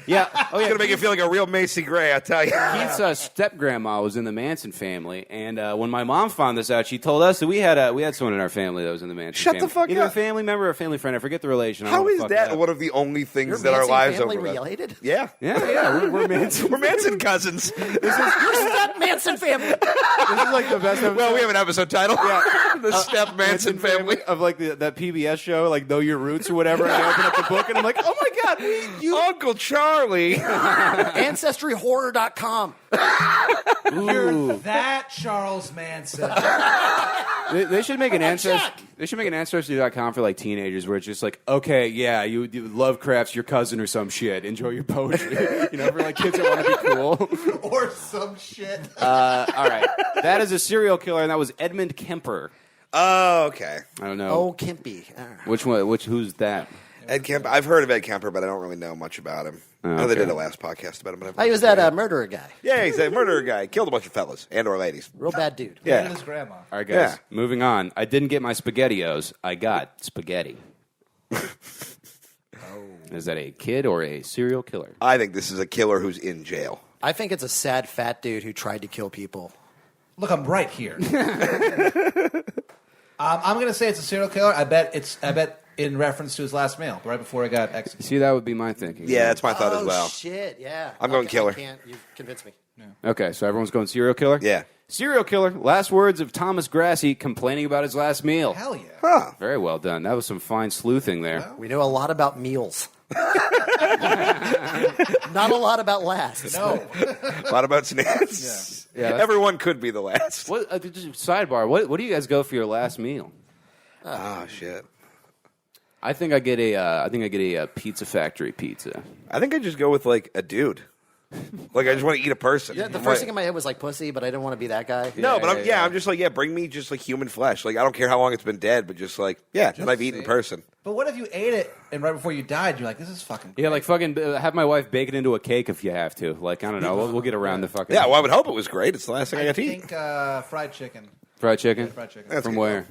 Yeah. Oh yeah. It's going to make you feel like a real Macy Gray, I tell you. Keith's step grandma was in the Manson family, and when my mom found this out, she told us that we had someone in our family that was in the Manson Shut family. the fuck Either up. a family member or a family friend. I forget the relation. I How don't is wanna fuck it that up. one of the only things Your that our Manson lives family over? related? Yeah. Yeah, we're Manson. We're Manson cousins. Your step Manson family. This is like the best episode. Well, we have an episode title. Yeah. The Step Manson family. of like that PBS show, like Know Your Roots or whatever. And I open up the book and I'm like, oh my god, Uncle Charlie. AncestryHorror.com. Ooh. That Charles Manson. They should make an ancestry. check. They should make an ancestry.com for like teenagers, where it's just like, okay, yeah, you Lovecraft's your cousin or some shit. Enjoy your poetry, for like kids that want to be cool. or some shit. All right, that is a serial killer, and that was Edmund Kemper. Oh, okay. I don't know Oh, Kimpy. which one. Who's that? Ed Kemper. I've heard of Ed Kemper, but I don't really know much about him. I know they okay. did a last podcast about him. But I've Oh, he was that murderer guy. Yeah, he's a murderer guy. Killed a bunch of fellas and or ladies. Real bad dude. Yeah. And his grandma. All right, guys, Yeah. moving on. I didn't get my SpaghettiOs. I got spaghetti. Is that a kid or a serial killer? I think this is a killer who's in jail. I think it's a sad fat dude who tried to kill people. Look, I'm right here. I'm going to say it's a serial killer. I bet in reference to his last meal, right before he got executed. See, that would be my thinking. Yeah, that's my thought as well. Shit, yeah. I'm going killer. I can't. You've convinced me. Okay, so everyone's going serial killer? Yeah. Serial killer. Last words of Thomas Grassi complaining about his last meal. Hell yeah. Huh. Very well done. That was some fine sleuthing there. We know a lot about meals. Not a lot about last. No. A lot about snacks. Yeah, that's- Everyone could be the last. What just sidebar? What do you guys go for your last meal? Oh, shit. I think I get a Pizza Factory pizza. I think I just go with, like, a dude. Like, I just want to eat a person. Yeah, the first thing in my head was like pussy, but I didn't want to be that guy. No, but yeah. I'm just like, bring me just like human flesh. Like, I don't care how long it's been dead, but just like, and I've eaten person. But what if you ate it and right before you died, you're like, this is fucking great. Yeah, like fucking have my wife bake it into a cake if you have to. Like, I don't know. We'll get around the fucking. Yeah, well, I would hope it was great. It's the last thing I I got to eat. think fried chicken. Fried chicken? Fried chicken. That's From good. where?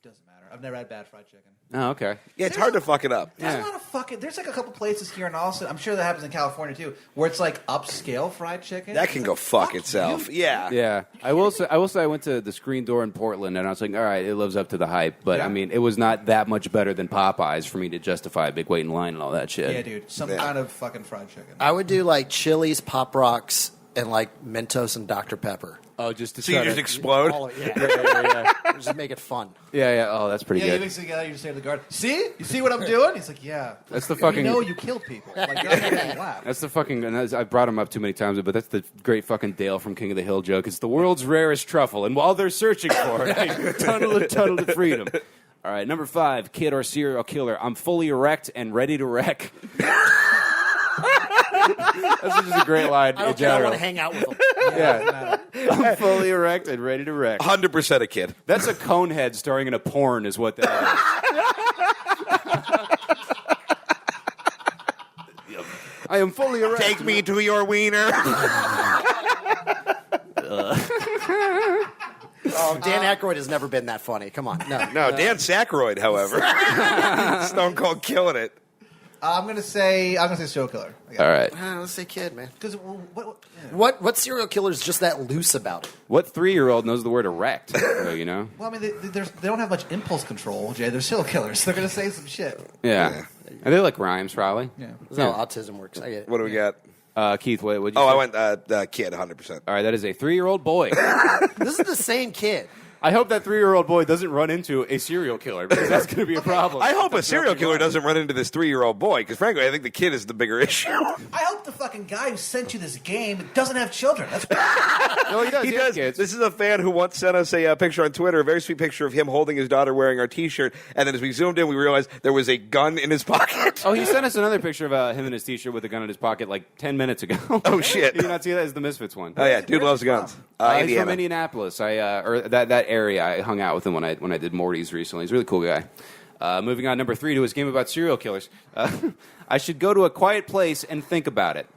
Doesn't matter. I've never had bad fried chicken. Oh, okay. Yeah, it's hard to fuck it up. There's a lot of fucking. There's like a couple places here in Austin. I'm sure that happens in California too, where it's like upscale fried chicken. That can go fuck itself. you. Yeah. Yeah, I will say I went to the Screen Door in Portland, and I was like, all right, it lives up to the hype, but Yeah. I mean, it was not that much better than Popeyes for me to justify a big wait in line and all that shit. Yeah, dude. Some kind of fucking fried chicken. I would do like Chili's, Pop Rocks, and like Mentos and Dr. Pepper. Oh, just to So you try just to, explode? All of- yeah. Just make it fun. yeah. Oh, that's pretty Yeah, you good. mix it together. You just say to the guard, "See, you see what I'm doing?" He's like, "Yeah." That's the We fucking. know you killed people. Like, you're not making me laugh. That's the fucking. And I've brought him up too many times, but that's the great fucking Dale from King of the Hill joke. It's the world's rarest truffle, and while they're searching for it, I tunnel to freedom. All right, number 5, kid or serial killer. I'm fully erect and ready to wreck. That's just a great line. I don't in care. I general. want to hang out with them. Yeah, I'm fully erect and ready to wreck. 100% a kid. That's a conehead starring in a porn, is what that is. I am fully erect. Take me to your wiener. Oh, Dan Aykroyd has never been that funny. Come on. No. No, Dan Aykroyd, however. Stone Cold killing it. I'm gonna say serial killer. All right. Let's say kid, man. Because What serial killer is just that loose about it? What 3-year-old knows the word erect? You know? well, I mean, they don't have much impulse control, Jay. They're serial killers. They're gonna say some shit. Yeah. And they like rhymes, probably. Yeah. That's how autism works. I get it. What do we got? Keith, what'd you say? I went kid, 100%. All right, that is a 3-year-old boy. This is the same kid. I hope that 3-year-old boy doesn't run into a serial killer, because that's going to be a problem. I hope a serial killer doesn't run into this 3-year-old boy, because frankly, I think the kid is the bigger issue. I hope the fucking guy who sent you this game doesn't have children. That's No, he does. He He has does. kids. This is a fan who once sent us a picture on Twitter, a very sweet picture of him holding his daughter wearing our T-shirt, and then as we zoomed in, we realized there was a gun in his pocket. Oh, he sent us another picture of him in his T-shirt with a gun in his pocket like 10 minutes ago. Oh, shit. Did you not see that? It's the Misfits one. Oh, yeah, dude loves guns. He's from Indiana. Indianapolis. Or that area. I hung out with him when I did Morty's recently. He's a really cool guy. Moving on, number 3 to his game about serial killers. I should go to a quiet place and think about it.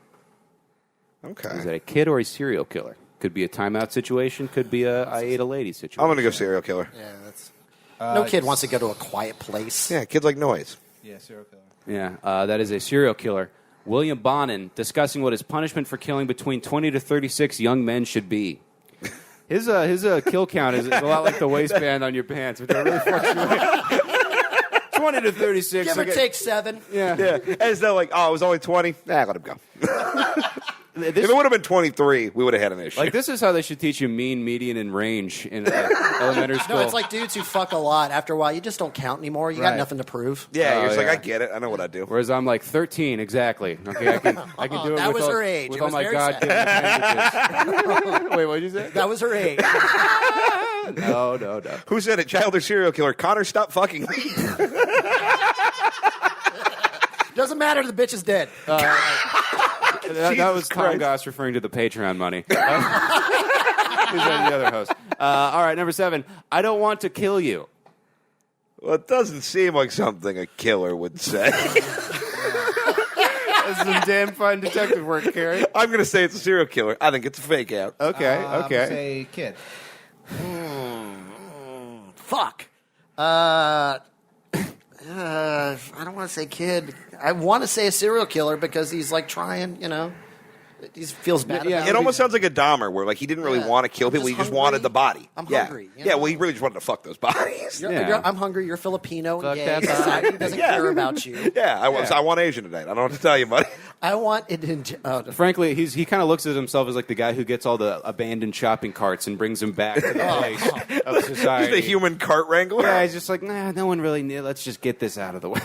Okay. Is that a kid or a serial killer? Could be a timeout situation. Could be a I ate a lady situation. I'm going to go serial killer. Yeah, that's. No kid wants to go to a quiet place. Yeah, kids like noise. yeah, serial killer. Yeah, that is a serial killer. William Bonin discussing what his punishment for killing between 20 to 36 young men should be. His kill count is a lot like the waistband on your pants, which are really fluctuate. 20 to 36. Give or like take 7. Yeah. Yeah, as though like, it was only 20. Let him go. If This, it would have been 23, we would have had an issue. like, this is how they should teach you mean, median, and range in elementary school. No, it's like dudes who fuck a lot. After a while, you just don't count anymore. You got Right. nothing to prove. yeah, you're just yeah. like, I get it. I know what I do. Whereas I'm like 13, exactly. Okay, I can do it. That with was all, her age. With It all was my very God-given appendages. Wait, what did you say? That was her age. No. Who said it? Child or serial killer? Connor, stop fucking me. Doesn't matter. The bitch is dead. That was Tom Christ. Goss referring to the Patreon money. He's the other host. All right, number 7. I don't want to kill you. Well, it doesn't seem like something a killer would say. That's some damn fine detective work, Carrie. I'm going to say it's a serial killer. I think it's a fake out. Okay, I'm gonna okay. say kid. Fuck. I don't want to say kid. I want to say a serial killer because he's like trying, he feels bad Yeah, about It it. almost sounds like a Dahmer, where like he didn't really Yeah. want to kill I'm people; he just just wanted hungry. the body. I'm yeah. hungry, you Yeah, know? well, he really just wanted to fuck those bodies. Yeah. I'm hungry. You're Filipino. Fuck And that gay. body. Society doesn't Yeah. care about you. Yeah, I want Asian tonight. I don't know what to tell you, buddy. I want it in. Frankly, he kind of looks at himself as like the guy who gets all the abandoned shopping carts and brings them back to the place of society. He's the human cart wrangler. Yeah, he's just like, nah, no one really knew. Let's just get this out of the way.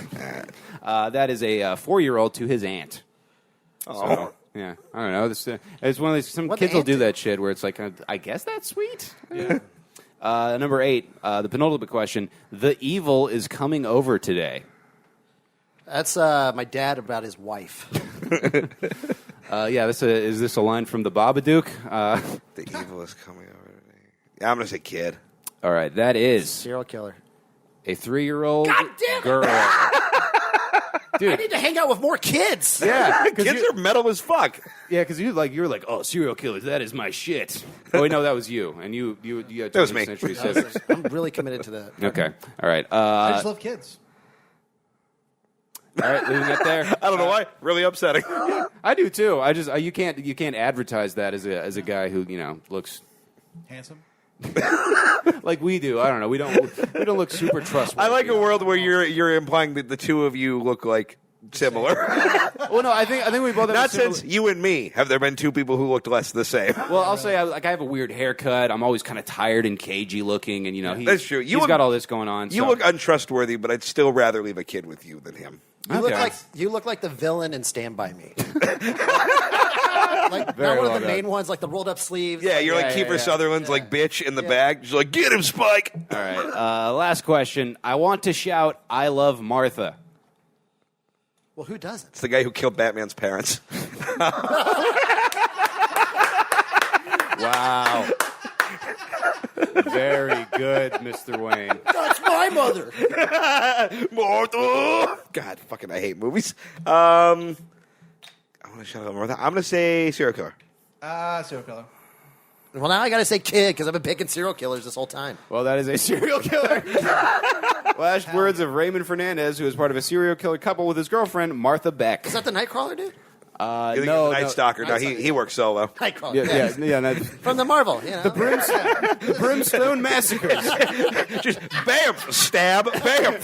That is a 4-year-old to his aunt. Oh. So, yeah, I don't know. It's one of these. Some What kids will aunt do did- that shit where it's like, I guess that's sweet. Yeah. Number 8, the penultimate question: the evil is coming over today. That's my dad about his wife. Yeah, is this a line from the Babadook? The evil is coming over today. Yeah, I'm going to say kid. All right, that is Serial killer. a 3-year-old God damn it! girl. I need to hang out with more kids. Yeah, Kids are metal as fuck. Yeah, because you were like, oh, serial killers, that is my shit. Oh wait, no, that was you, and you had That was 20th me. Century civics. I'm really committed to that. Okay, all right, I just love kids. all right, leaving that there. I don't know why. Really upsetting. I do too. I just you can't advertise that as a guy who looks Handsome. like we do. I don't know. We don't look super trustworthy. I like a world where you're implying that the two of you look like similar. Well, no, I think we both have Not a similar- since you and me have there been two people who looked less the same. Well, I'll say I have a weird haircut. I'm always kind of tired and cagey looking, and That's true. He's got all this going on. You so. look untrustworthy, but I'd still rather leave a kid with you than him. You look like the villain in Stand By Me. Like Very not one well of the done. main ones, like the rolled up sleeves. Yeah, you're like Yeah, Kiefer yeah. Sutherland's like bitch in the bag. She's like, get him, Spike. All right. Last question. I want to shout, "I love Martha." Well, who doesn't? It's the guy who killed Batman's parents. Wow. Very good, Mr. Wayne. That's my mother. Martha. God, fucking, I hate movies. I'm gonna shut up, Martha. I'm gonna say serial killer. Serial killer. Well, now I got to say kid because I've been picking serial killers this whole time. Well, that is a serial killer. Last words of Raymond Fernandez, who is part of a serial killer couple with his girlfriend, Martha Beck. Is that the Nightcrawler dude? You think no, he's a Night Stalker? No, he works solo. Nightcrawler. Yeah. No, From the Marvel. You know? the Brimstone Massacres. Just bam, stab, bam.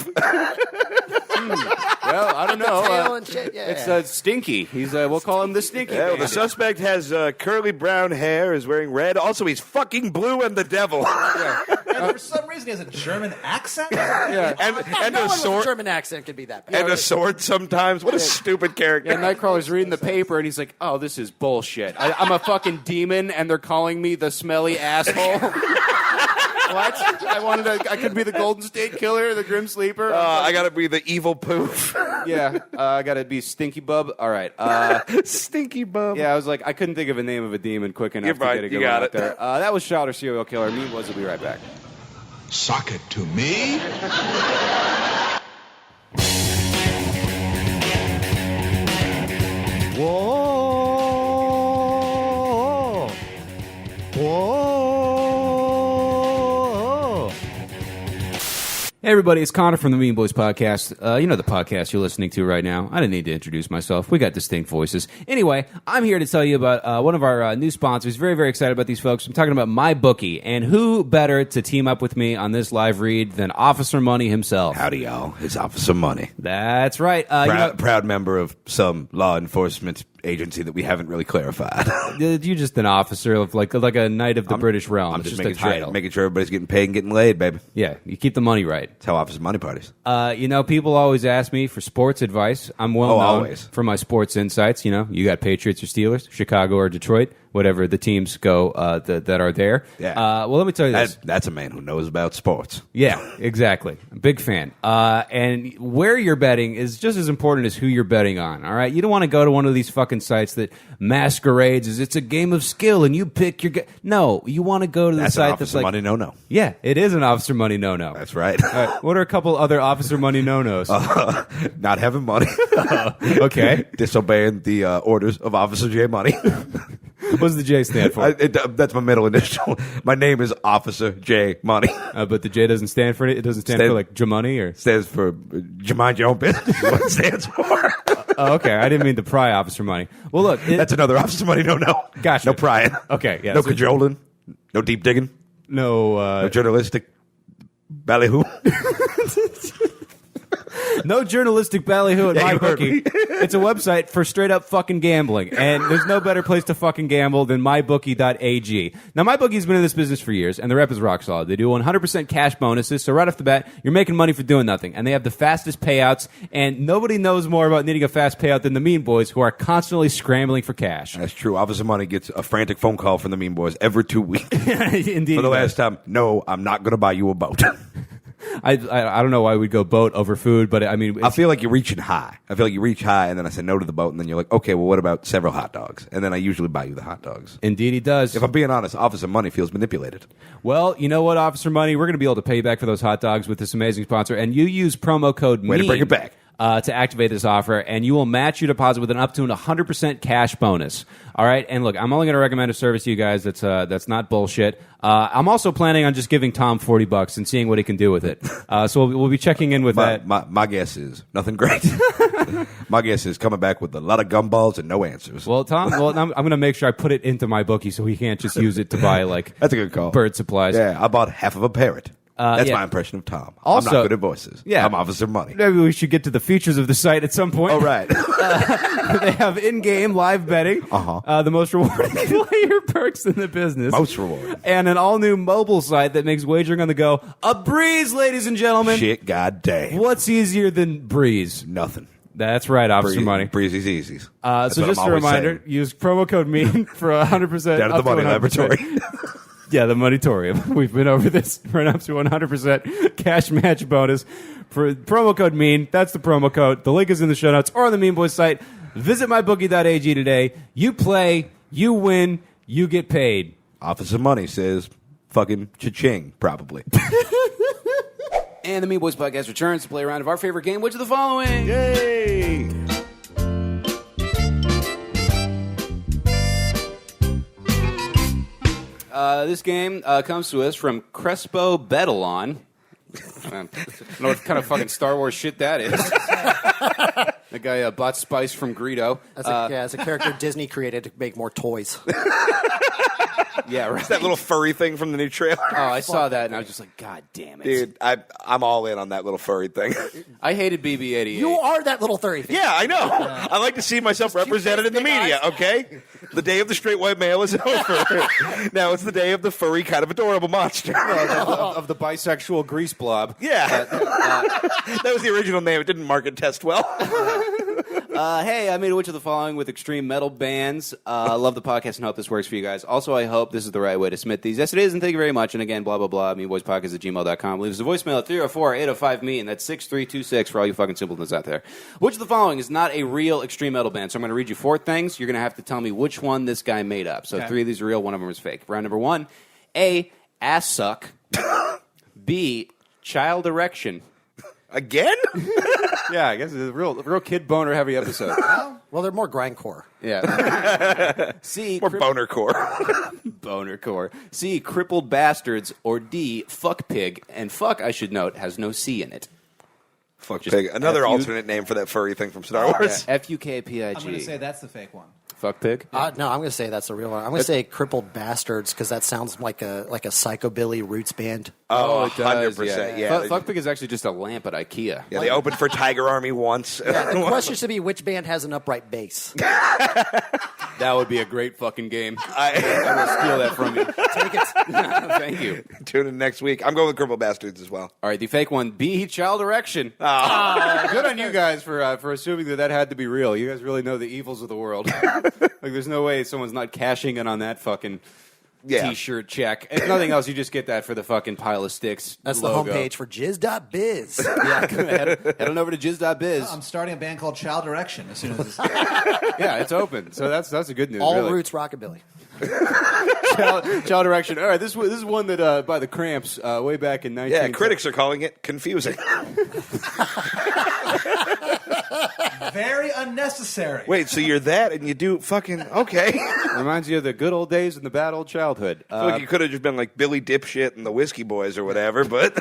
Well, I don't know. Tail and shit. Yeah. It's Stinky. He's we'll call him the Stinky. Yeah, well, the Bandit. suspect has curly brown hair, is wearing red. Also, he's fucking blue and the devil. And for some reason, he has a German accent. Yeah. and no a one with a sword. German accent could be that bad. And a sword sometimes. What a stupid character. Yeah, Nightcrawler's reading the paper and he's like, "Oh, this is bullshit. I'm a fucking demon, and they're calling me the smelly asshole." What? I could be the Golden State Killer, the Grim Sleeper. I gotta be the evil poof. Yeah, I gotta be Stinky Bub. All right. Stinky bum. Yeah, I was like, I couldn't think of a name of a demon quick enough You're to right, get a you good got one out it. there. That was Shouter Serial Killer. Me was. We'll be right back. Sock it to me. Whoa! Whoa! Hey everybody, it's Connor from the Mean Boys Podcast. You know the podcast you're listening to right now. I didn't need to introduce myself. We got distinct voices. Anyway, I'm here to tell you about one of our new sponsors. Very, very excited about these folks. I'm talking about MyBookie. And who better to team up with me on this live read than Officer Money himself? Howdy, y'all. It's Officer Money. That's right. Proud member of some law enforcement agency that we haven't really clarified. You're just an officer of like a knight of the British realm. I'm It's just just a making sure, title. making sure everybody's getting paid and getting laid, baby. Yeah, you keep the money right. That's how Officer Money parties. People always ask me for sports advice. I'm well known always. for my sports insights. You got Patriots or Steelers, Chicago or Detroit, whatever the teams go that are there. Yeah. Well, let me tell you this. That's a man who knows about sports. Yeah, exactly. Big fan. And where you're betting is just as important as who you're betting on. All right, you don't want to go to one of these fucking sites that masquerades as it's a game of skill and you pick your. No, you want to go to the That's an site Officer that's like Money no. Yeah, it is an Officer Money no. That's right. All right, what are a couple other Officer Money no-nos? Not having money. Okay. Disobeying the orders of Officer J Money. What does the J stand for? That's my middle initial. My name is Officer J Money. But the J doesn't stand for it. It doesn't stand for like J-Money or. Stands for you mind your own business. What it stands for. Oh, okay. I didn't mean to pry Officer Money. Well, look, That's another Officer Money no. Gotcha. No prying. Okay, yeah, No so- cajoling. No deep digging. no No journalistic ballyhoo. no journalistic ballyhoo at Yeah, you heard MyBookie. me. It's a website for straight up fucking gambling, and there's no better place to fucking gamble than mybookie.ag. Now, MyBookie's been in this business for years, and the rep is rock solid. They do 100% cash bonuses, so right off the bat, you're making money for doing nothing, and they have the fastest payouts. And nobody knows more about needing a fast payout than the Mean Boys, who are constantly scrambling for cash. That's true. Officer Money gets a frantic phone call from the Mean Boys every 2 weeks. Indeed, For the he last does. time, no, I'm not going to buy you a boat. I don't know why we'd go boat over food, but I mean, I feel like you're reaching high. I feel like you reach high, and then I say no to the boat, and then you're like, okay, well, what about several hot dogs? And then I usually buy you the hot dogs. indeed he does. If I'm being honest, Officer Money feels manipulated. Well, you know what, Officer Money? We're going to be able to pay you back for those hot dogs with this amazing sponsor, and you use promo code Way to MEAN. bring it back. to activate this offer, and you will match your deposit with an up to 100% cash bonus. All right, and look, I'm only going to recommend a service to you guys that's not bullshit. I'm also planning on just giving Tom $40 and seeing what he can do with it. So we'll be checking in with that. My guess is nothing great. My guess is coming back with a lot of gumballs and no answers. Well, Tom, I'm going to make sure I put it into my bookie so he can't just use it to buy That's a good call. bird supplies. Yeah, I bought half of a parrot. That's yeah. my impression of Tom. Also- I'm not good at voices. Yeah. I'm Officer Money. Maybe we should get to the features of the site at some point. Oh, right. They have in-game live betting, the most rewarding player perks in the business. Most rewarding. And an all-new mobile site that makes wagering on the go a breeze, ladies and gentlemen. Shit, goddamn. What's easier than breeze? Nothing. That's right, Officer Money. Breezy's easy. So That's what just I'm a always reminder, saying. use promo code MEAN for 100% Down at the up to Money 100%. Laboratory. Yeah, the Moneytorium. We've been over this for an up to 100% cash match bonus for promo code MEAN. That's the promo code. The link is in the show notes or on the Mean Boys site. Visit mybookie.ag today. You play, you win, you get paid. Officer Money says fucking cha-ching, probably. And the Mean Boys podcast returns to play a round of our favorite game, which is the following. Yay! Yay! This game comes to us from Crespo Bedalon. I don't know what kind of fucking Star Wars shit that is. The guy bought spice from Greedo. That's a character Disney created to make more toys. Yeah, right. That little furry thing from the new trailer. Oh, I saw that and I was just like, God damn it. Dude, I'm all in on that little furry thing. I hated BB-88. You are that little furry thing. Yeah, I know. I like to see myself represented in the media, okay? The day of the straight white male is over. Now it's the day of the furry, kind of adorable monster. of the bisexual grease blob. Yeah. That was the original name. It didn't market test well. Hey, I made a witch of the following with extreme metal bands. Love the podcast and hope this works for you guys. Also, I hope this is the right way to submit these. Yes, it is, and thank you very much. And again, blah, blah, blah, meanboyspodcast@gmail.com. Leave us a voicemail at 304-805-ME, and that's 6326 for all you fucking simpletons out there. Which of the following is not a real extreme metal band? So I'm going to read you 4 things. You're going to have to tell me which one this guy made up. So 3 of these are real, 1 of them is fake. Round number 1, A, ass suck. B, child erection. Again? Yeah, I guess it's a real kid boner heavy episode. Well, they're more grindcore. Yeah. C, Or boner core. boner core. C, crippled bastards. Or D, fuck pig. And fuck, I should note, has no C in it. Fuck Just pig. Another F-U- alternate name for that furry thing from Star Wars. F-U-K-P-I-G. I'm going to say that's the fake one. Fuck pig? No, I'm going to say that's the real one. I'm going to say crippled bastards because that sounds like a psychobilly roots band. Oh, it does, 100%. Yeah. Fuck pig is actually just a lamp at IKEA. Yeah, they opened for Tiger Army once. The question should be which band has an upright bass. That would be a great fucking game. I will steal that from you. Take it. Thank you. Tune in next week. I'm going with Crippled Bastards as well. All right, the fake one, B, child erection. Good on you guys for assuming that had to be real. You guys really know the evils of the world. Like, there's no way someone's not cashing in on that fucking T-shirt check. If nothing else, you just get that for the fucking pile of sticks. That's logo. the homepage for jizz.biz. Yeah, head on over to jizz.biz. I'm starting a band called Child Erection as soon as this. Yeah, it's open. So that's a good news. All really. roots rockabilly. Child erection. All right, this is one that by the Cramps way back in 19. Yeah, critics are calling it confusing. Very unnecessary. Wait, so you're that and you do fucking... Okay. Reminds you of the good old days and the bad old childhood. I feel like you could have just been like Billy Dipshit and the Whiskey Boys or whatever, but...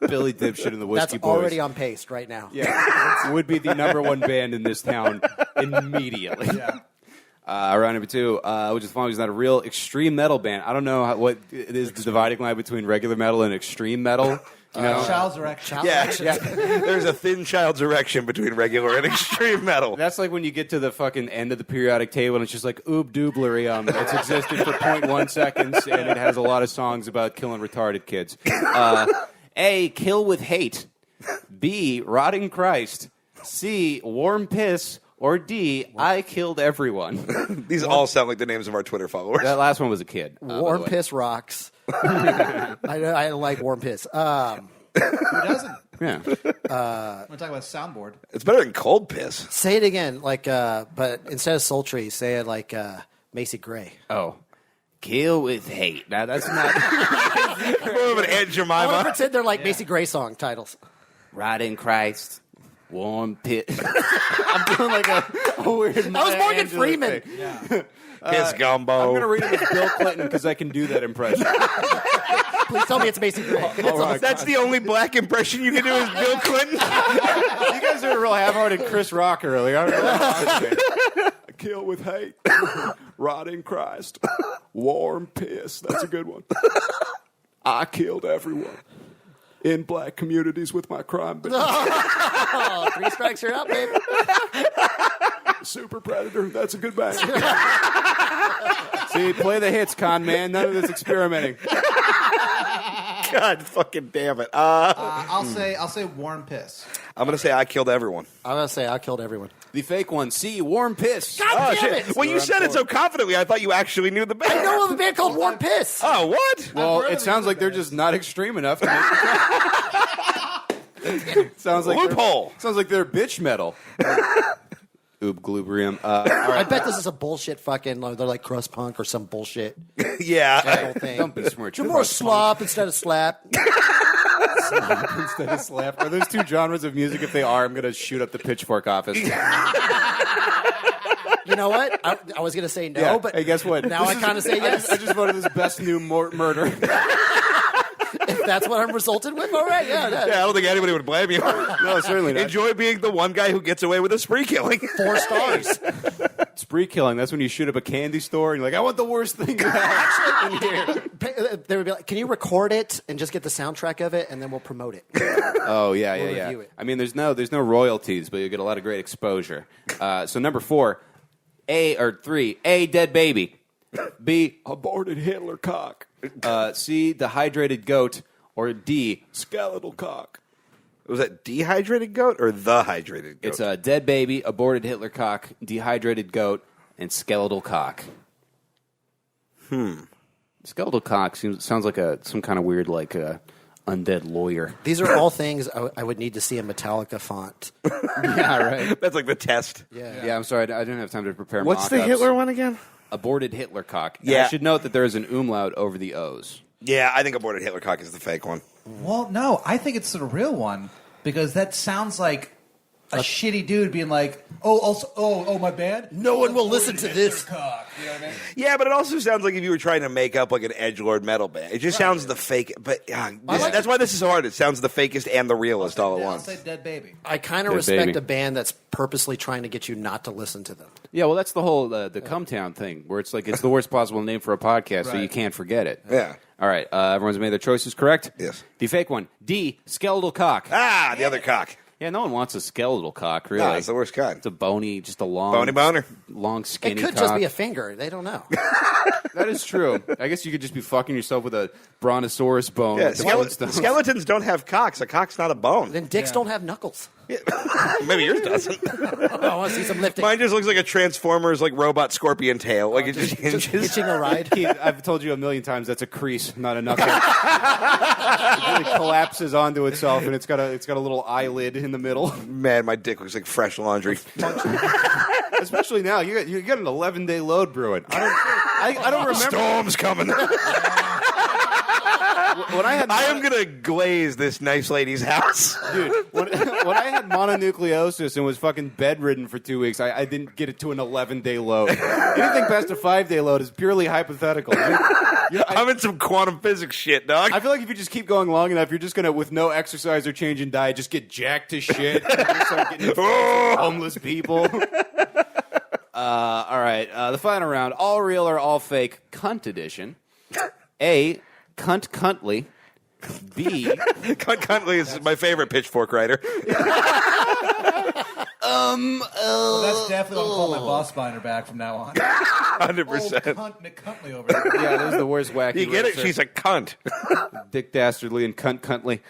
Billy Dipshit and the Whiskey That's Boys. already on paste right now. Yeah, would be the number 1 band in this town immediately. Yeah. Round number 2, which is fun, is not a real extreme metal band. I don't know what is the dividing line between regular metal and extreme metal. You know? Child's Erection. Yeah, there's a thin child's erection between regular and extreme metal. That's like when you get to the fucking end of the periodic table and it's just like oob dooblerium. It's existed for 0.1 seconds and it has a lot of songs about killing retarded kids. A, kill with hate. B, rotting Christ. C, warm piss. Or D, I killed everyone. These all sound like the names of our Twitter followers. That last one was a kid. Warm piss rocks. I like warm piss. Who doesn't? Yeah. I'm going to talk about soundboard. It's better than cold piss. Say it again, but instead of sultry, say it like Macy Gray. Oh. Kill with hate. Now, that's not... More of an Aunt I want to Jemima. pretend they're like Macy Gray song titles. Rotting Christ. Warm pit. I'm doing like a weird. That was Morgan Freeman. Piss gumbo. I'm going to read it as Bill Clinton because I can do that impression. Please tell me it's Mason Gray. That's the only black impression you can do is Bill Clinton. You guys are real half-hearted Chris Rock earlier. I don't know what I kill with hate. Rotting Christ. Warm piss. That's a good one. I killed everyone in black communities with my crime band. Oh, 3 strikes, you're out, baby. Super Predator. That's a good band. See, play the hits, con man. None of this experimenting. God fucking damn it. I'll say warm piss. I'm going to say I killed everyone. I'm going to say I killed everyone. The fake one. C. Warm piss. God damn it! Well, you said it so confidently, I thought you actually knew the band. I know of a band called Warm Piss. Oh, what? Well, it sounds like they're just not extreme enough to make sounds like Loophole. Sounds like they're bitch metal. Oobglubrium. All I right. bet this is a bullshit fucking, they're like crust punk or some bullshit Yeah. metal thing. Don't besmirch. You're more slop instead of slap. Instead of slap. Are those 2 genres of music? If they are, I'm going to shoot up the Pitchfork office. You know what? I was going to say no, Yeah. but Hey, guess what? now I kind of say yes. I just voted as best new murder. If that's what I'm resulted with, all right, yeah. Yeah, I don't think anybody would blame you. No, certainly not. Enjoy being the one guy who gets away with a spree killing. 4 stars. Spree killing. That's when you shoot up a candy store and you're like, I want the worst thing you have in here. They would be like, can you record it and just get the soundtrack of it, and then we'll promote it. Oh, yeah, We'll yeah. review it. I mean, there's no royalties, but you get a lot of great exposure. So number 4, 3, A, dead baby. B, aborted Hitler cock. C, dehydrated goat. Or D, skeletal cock. Was that dehydrated goat or the hydrated goat? It's a dead baby, aborted Hitler cock, dehydrated goat, and skeletal cock. Skeletal cock sounds like some kind of weird, undead lawyer. These are all things I would need to see a Metallica font. Yeah, right. That's like the test. Yeah, I'm sorry. I didn't have time to prepare What's the mock-ups. Hitler one again? Aborted Hitler cock. And Yeah. I should note that there is an umlaut over the O's. Yeah, I think aborted Hitler cock is the fake one. Well, no, I think it's the real one because that sounds like a shitty dude being like, my band? No one will listen to this. Cock. You know what I mean? Yeah, but it also sounds like if you were trying to make up like an edgelord metal band. It just sounds the fake. But that's why this is hard. It sounds the fakest and the realest all at I'll once. say dead baby. I kind of Dead respect baby. a band that's purposely trying to get you not to listen to them. Yeah, well, that's the whole the Cumtown thing, where it's like it's the worst possible name for a podcast, so Right. you can't forget it. Yeah. All right, everyone's made their choices correct? Yes. The fake one, D, skeletal cock. The other cock. Yeah, no one wants a skeletal cock, really. No, it's the worst kind. It's a bony, just a long... Bony boner. Long, skinny It could cock. just be a finger. They don't know. That is true. I guess you could just be fucking yourself with a brontosaurus bone. Yeah, with the Flintstones. skeletons don't have cocks. A cock's not a bone. Then dicks don't have knuckles. Maybe yours doesn't. I want to see some lifting. Mine just looks like a Transformers robot scorpion tail. Like it just hinges. Hitching a ride. Keith, I've told you a million times that's a crease, not a knuckle. It really collapses onto itself, and it's got a little eyelid in the middle. Man, my dick looks like fresh laundry. Especially now, you got an 11-day load brewing. I don't remember. Storm's coming. When I had I am gonna glaze this nice lady's house. dude, when I had mononucleosis and was fucking bedridden for 2 weeks, I didn't get it to an 11-day load. Anything past a 5-day load is purely hypothetical. I'm in some quantum physics shit, dog. I feel like if you just keep going long enough, you're just gonna, with no exercise or change in diet, just get jacked to shit. And just start getting in fights with homeless people. All right, the final round: all real or all fake? Cunt edition. A. Cunt Cuntly. B. Cunt Cuntley is my favorite Pitchfork writer. Well, that's definitely what I'll call my boss binder back from now on. 100%. Cunt McCuntley over there. Yeah, that was the worst wacky. You get it? roaster. She's a cunt. Dick Dastardly and Cunt Cuntly.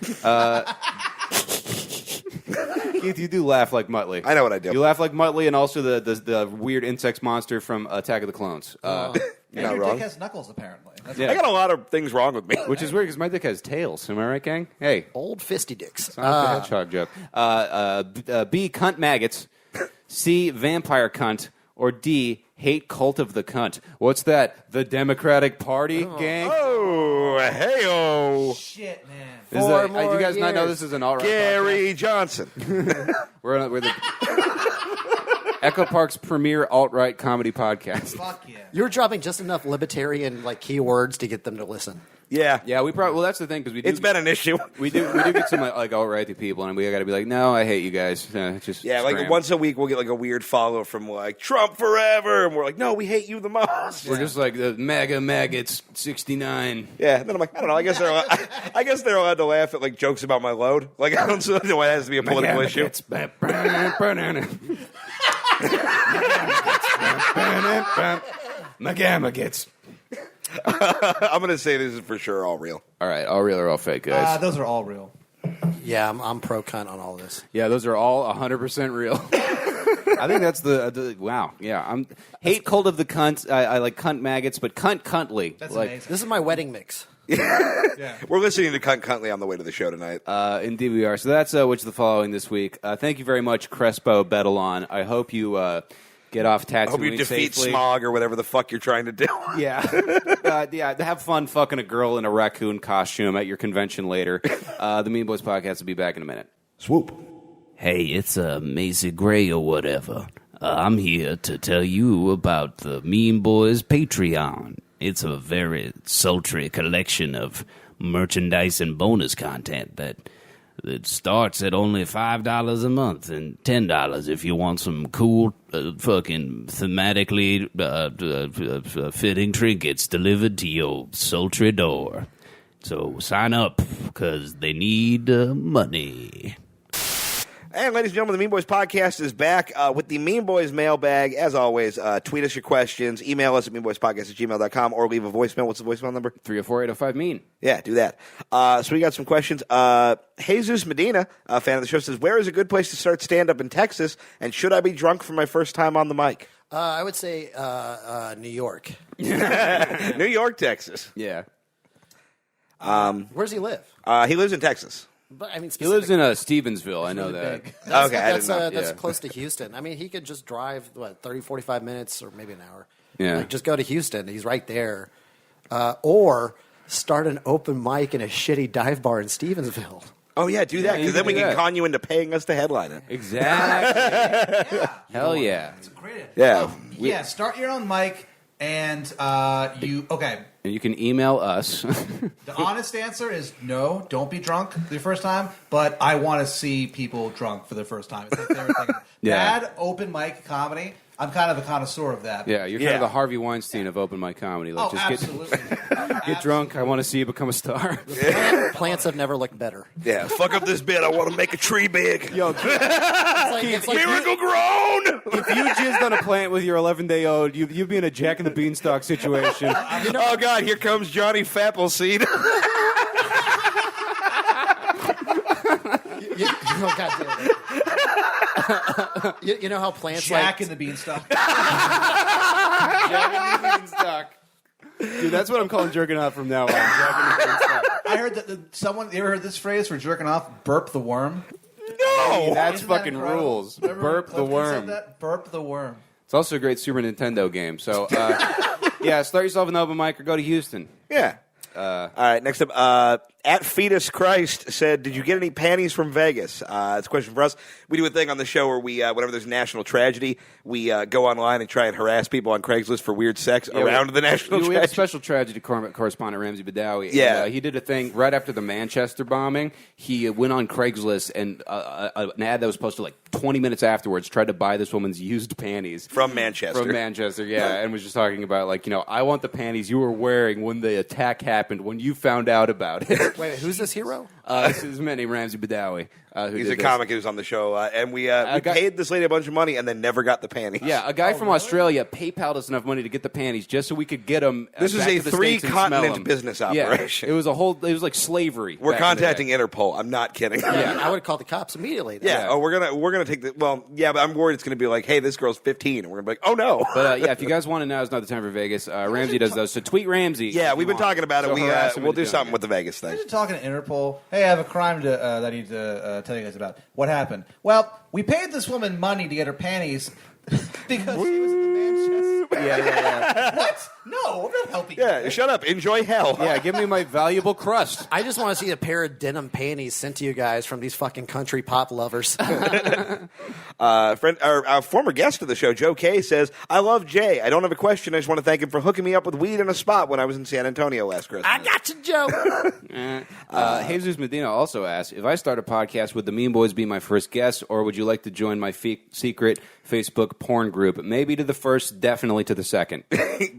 Keith, you do laugh like Muttley. I know what I do. You laugh like Muttley and also the weird insects monster from Attack of the Clones. And not your wrong. dick has knuckles, apparently. That's Yeah. I got a lot of things wrong with me. Which is weird because my dick has tails. Am I right, gang? Hey, Old fisty dicks. Sonic the Hedgehog joke. B, cunt maggots. C, vampire cunt. Or D, hate cult of the cunt? What's that? The Democratic Party, gang? Oh, hey-oh. Shit, man. Is that, do you guys not know this is an alt-right Gary Johnson. We're the Echo Park's premier alt-right comedy podcast. Fuck yeah. You're dropping just enough libertarian keywords to get them to listen. Yeah. Yeah, we probably. Well, that's the thing because we do. It's been an issue. We do get some alt-righty people, and we got to be like, no, I hate you guys. Just Yeah, scram. once a week we'll get a weird follow from Trump forever, and we're like, no, we hate you the most. We're just like the MAGA maggots 69. Yeah, and then I'm like, I don't know. I guess they're allowed to laugh at jokes about my load. I don't know why it has to be a political issue. McGamagets. I'm going to say this is for sure all real. All right, all real or all fake, guys. Those are all real. Yeah, I'm pro cunt on all this. Yeah, those are all 100% real. I think that's the wow. Yeah, I'm hate cult of the cunt. I like cunt maggots, but cuntly. That's like, amazing. This is my wedding mix. Yeah. We're listening to Cunt Cuntley on the way to the show tonight. Indeed we are. So that's which of the following this week. Thank you very much, Crespo Bedalon. I hope you get off Tatooine I hope you defeat safely. Smog or whatever the fuck you're trying to do. Yeah. Yeah, have fun fucking a girl in a raccoon costume at your convention later. The Mean Boys podcast will be back in a minute. Swoop. Hey, it's Macy Gray or whatever. I'm here to tell you about the Mean Boys Patreon. It's a very sultry collection of merchandise and bonus content that starts at only $5 a month and $10 if you want some cool fucking thematically fitting trinkets delivered to your sultry door. So sign up because they need money. And ladies and gentlemen, the Mean Boys podcast is back with the Mean Boys mailbag. As always, tweet us your questions, email us at meanboyspodcast@gmail.com, or leave a voicemail. What's the voicemail number? 304-805-MEAN. Yeah, do that. So we got some questions. Jesus Medina, a fan of the show, says, where is a good place to start stand-up in Texas, and should I be drunk for my first time on the mic? I would say New York. New York, Texas. Yeah. Where does he live? He lives in Texas. But I mean, He lives in Stevensville. I know that. Okay, I didn't know. That's Yeah. close to Houston. I mean, he could just drive 30, 45 minutes, or maybe an hour. Yeah. Just go to Houston. He's right there. Or start an open mic in a shitty dive bar in Stevensville. Oh, yeah, do that, you because then can we do can that. con you into paying us to headline it. Exactly. Hell yeah. It's a great idea. Yeah. Yeah, start your own mic, and okay. And you can email us. The honest answer is no, don't be drunk the first time, but I want to see people drunk for the first time. It's my favorite thing. Yeah. Bad open mic comedy, I'm kind of a connoisseur of that. Yeah, you're kind Yeah. of the Harvey Weinstein of open mic comedy. Like, Oh, just absolutely. get drunk. I want to see you become a star. Plants have never looked better. Yeah, fuck up this bit. I want to make a tree big. Yo, It's like Miracle grown! if you jizzed on a plant with your 11-day-old, you'd be in a Jack and the Beanstalk situation. Oh, God, here comes Johnny Fappleseed. oh, God damn it. You know how plants Jack and the Beanstalk. Jack and the Beanstalk. Dude, that's what I'm calling jerking off from now on. Jack and the Beanstalk. I heard that you ever heard this phrase for jerking off? Burp the worm. No! That's Isn't that fucking incredible? rules. Remember Burp when the Clifton said worm. that? Burp the worm. It's also a great Super Nintendo game. So, yeah, start yourself an open mic or go to Houston. Yeah. All right, next up, at Fetus Christ said, did you get any panties from Vegas? It's a question for us. We do a thing on the show where we, whenever there's a national tragedy, we go online and try and harass people on Craigslist for weird sex around the national We have a tragedy. special tragedy correspondent, Ramsey Badawi. Yeah. And, he did a thing right after the Manchester bombing. He went on Craigslist and an ad that was posted like 20 minutes afterwards tried to buy this woman's used panties. From Manchester. From Manchester, yeah. And was just talking about, like, I want the panties you were wearing when the attack happened, when you found out about it. Wait, who's this hero? This is man named Ramsey Badawi. He's a comic who's on the show, and we paid this lady a bunch of money and then never got the panties. Yeah, a guy from Australia PayPal'd us enough money to get the panties just so we could get them. This is back a to the States and smell 'em. three-continent business operation. Yeah, it was like slavery. We're back in the contacting day. Interpol. I'm not kidding. Yeah, I would have called the cops immediately. Yeah. Oh, we're gonna take the. Well, yeah, but I'm worried it's gonna be like, hey, this girl's 15, and we're gonna be like, oh no. But yeah, if you guys want to know, it's not the time for Vegas. Ramsey does those, so tweet Ramsey. Yeah, if we've you been want. talking about it. So harass him We'll into do doing something it. with the Vegas thing. Imagine talking to Interpol. Hey, I have a crime that I need to tell you guys about. What happened? Well, we paid this woman money to get her panties, Because she was in the Manchester. Yeah. What? No, I'm not helping Yeah, you. shut up. Enjoy hell. Yeah, give me my valuable crust. I just want to see a pair of denim panties sent to you guys from these fucking country pop lovers. Our former guest of the show, Joe K, says, I love Jay. I don't have a question. I just want to thank him for hooking me up with weed in a spot when I was in San Antonio last Christmas. I got you, Joe. Jesus Medina also asked, if I start a podcast, would the Mean Boys be my first guest, or would you like to join my secret Facebook porn group? Maybe to the first, definitely to the second.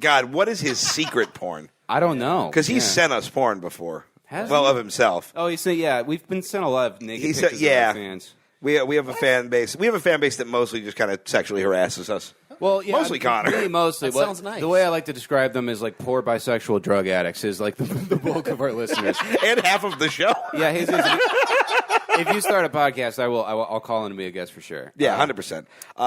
God, what is his secret porn? I don't know. Because he's sent us porn before. Has well, he? of himself. Oh, he said, yeah, we've been sent a lot of naked He said, pictures yeah. of our fans. We have a fan base. We have a fan base that mostly just kind of sexually harasses us. Well, yeah, Mostly Connor. Me, mostly. That sounds nice. The way I like to describe them is like poor bisexual drug addicts is like the bulk of our listeners. And half of the show. Yeah, Jesus, if you start a podcast, I'll call in to be a guest for sure. Yeah, 100%.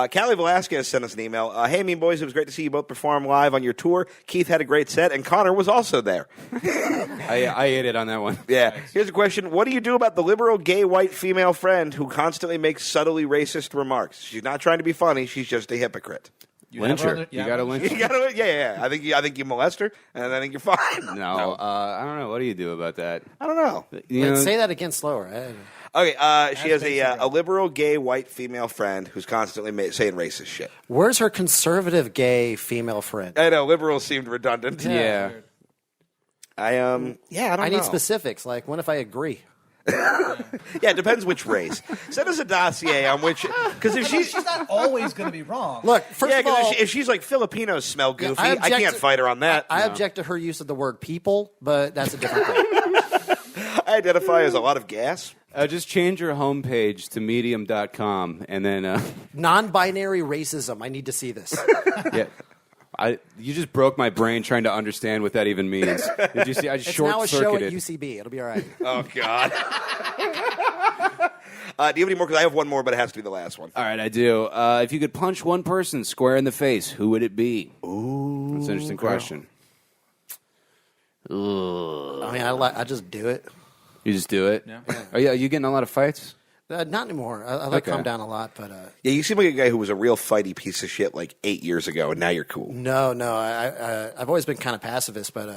Callie Velasquez sent us an email. Hey, Mean Boys, it was great to see you both perform live on your tour. Keith had a great set, and Connor was also there. I ate it on that one. Yeah. Here's a question. What do you do about the liberal, gay, white female friend who constantly makes subtly racist remarks? She's not trying to be funny. She's just a hypocrite. Lynch her. You got to lynch her. You gotta, yeah. I think you molest her, and I think you're fine. No, I don't know. What do you do about that? I don't know. You know, Say that again slower. Okay, she has a liberal, gay, white female friend who's constantly saying racist shit. Where's her conservative gay female friend? I know, liberals seemed redundant. yeah. I don't know. I need specifics. Like, what if I agree? Yeah, it depends which race. Send us a dossier on which, because if She's not always going to be wrong. Look, first yeah, of all, if she's like Filipinos smell goofy, I I object can't to- fight her on that. I object to her use of the word people, but that's a different thing. I identify as a lot of gas. Just change your homepage to medium.com and then Non-binary racism. I need to see this. yeah. You just broke my brain trying to understand what that even means. Did you see? I just It's now a show at short-circuited. UCB. It'll be all right. Oh God. Do you have any more? Because I have one more, but it has to be the last one. All right, I do. If you could punch one person square in the face, who would it be? Ooh, that's an interesting question. I mean, I just do it. You just do it. Yeah. Are you getting a lot of fights? Not anymore. I let Okay. calm down a lot, but Yeah, you seem like a guy who was a real fighty piece of shit like 8 years ago, and now you're cool. no. I've always been kind of pacifist, but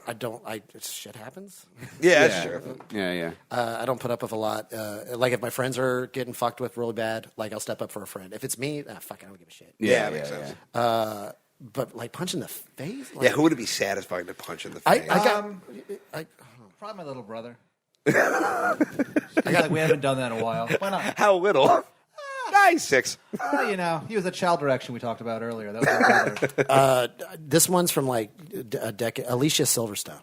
I don't. Shit happens. Yeah, that's true. Yeah. I don't put up with a lot. Like if my friends are getting fucked with really bad, like I'll step up for a friend. If it's me, fuck, I don't give a shit. Yeah, that makes sense. But like punch in the face. Like, Yeah, who would it be satisfying to punch in the I face? got. Probably my little brother. I feel like we haven't done that in a while. Why not? How little? Nice 6. He was a child direction we talked about earlier. That was my brother. This one's from like a decade. Alicia Silverstone.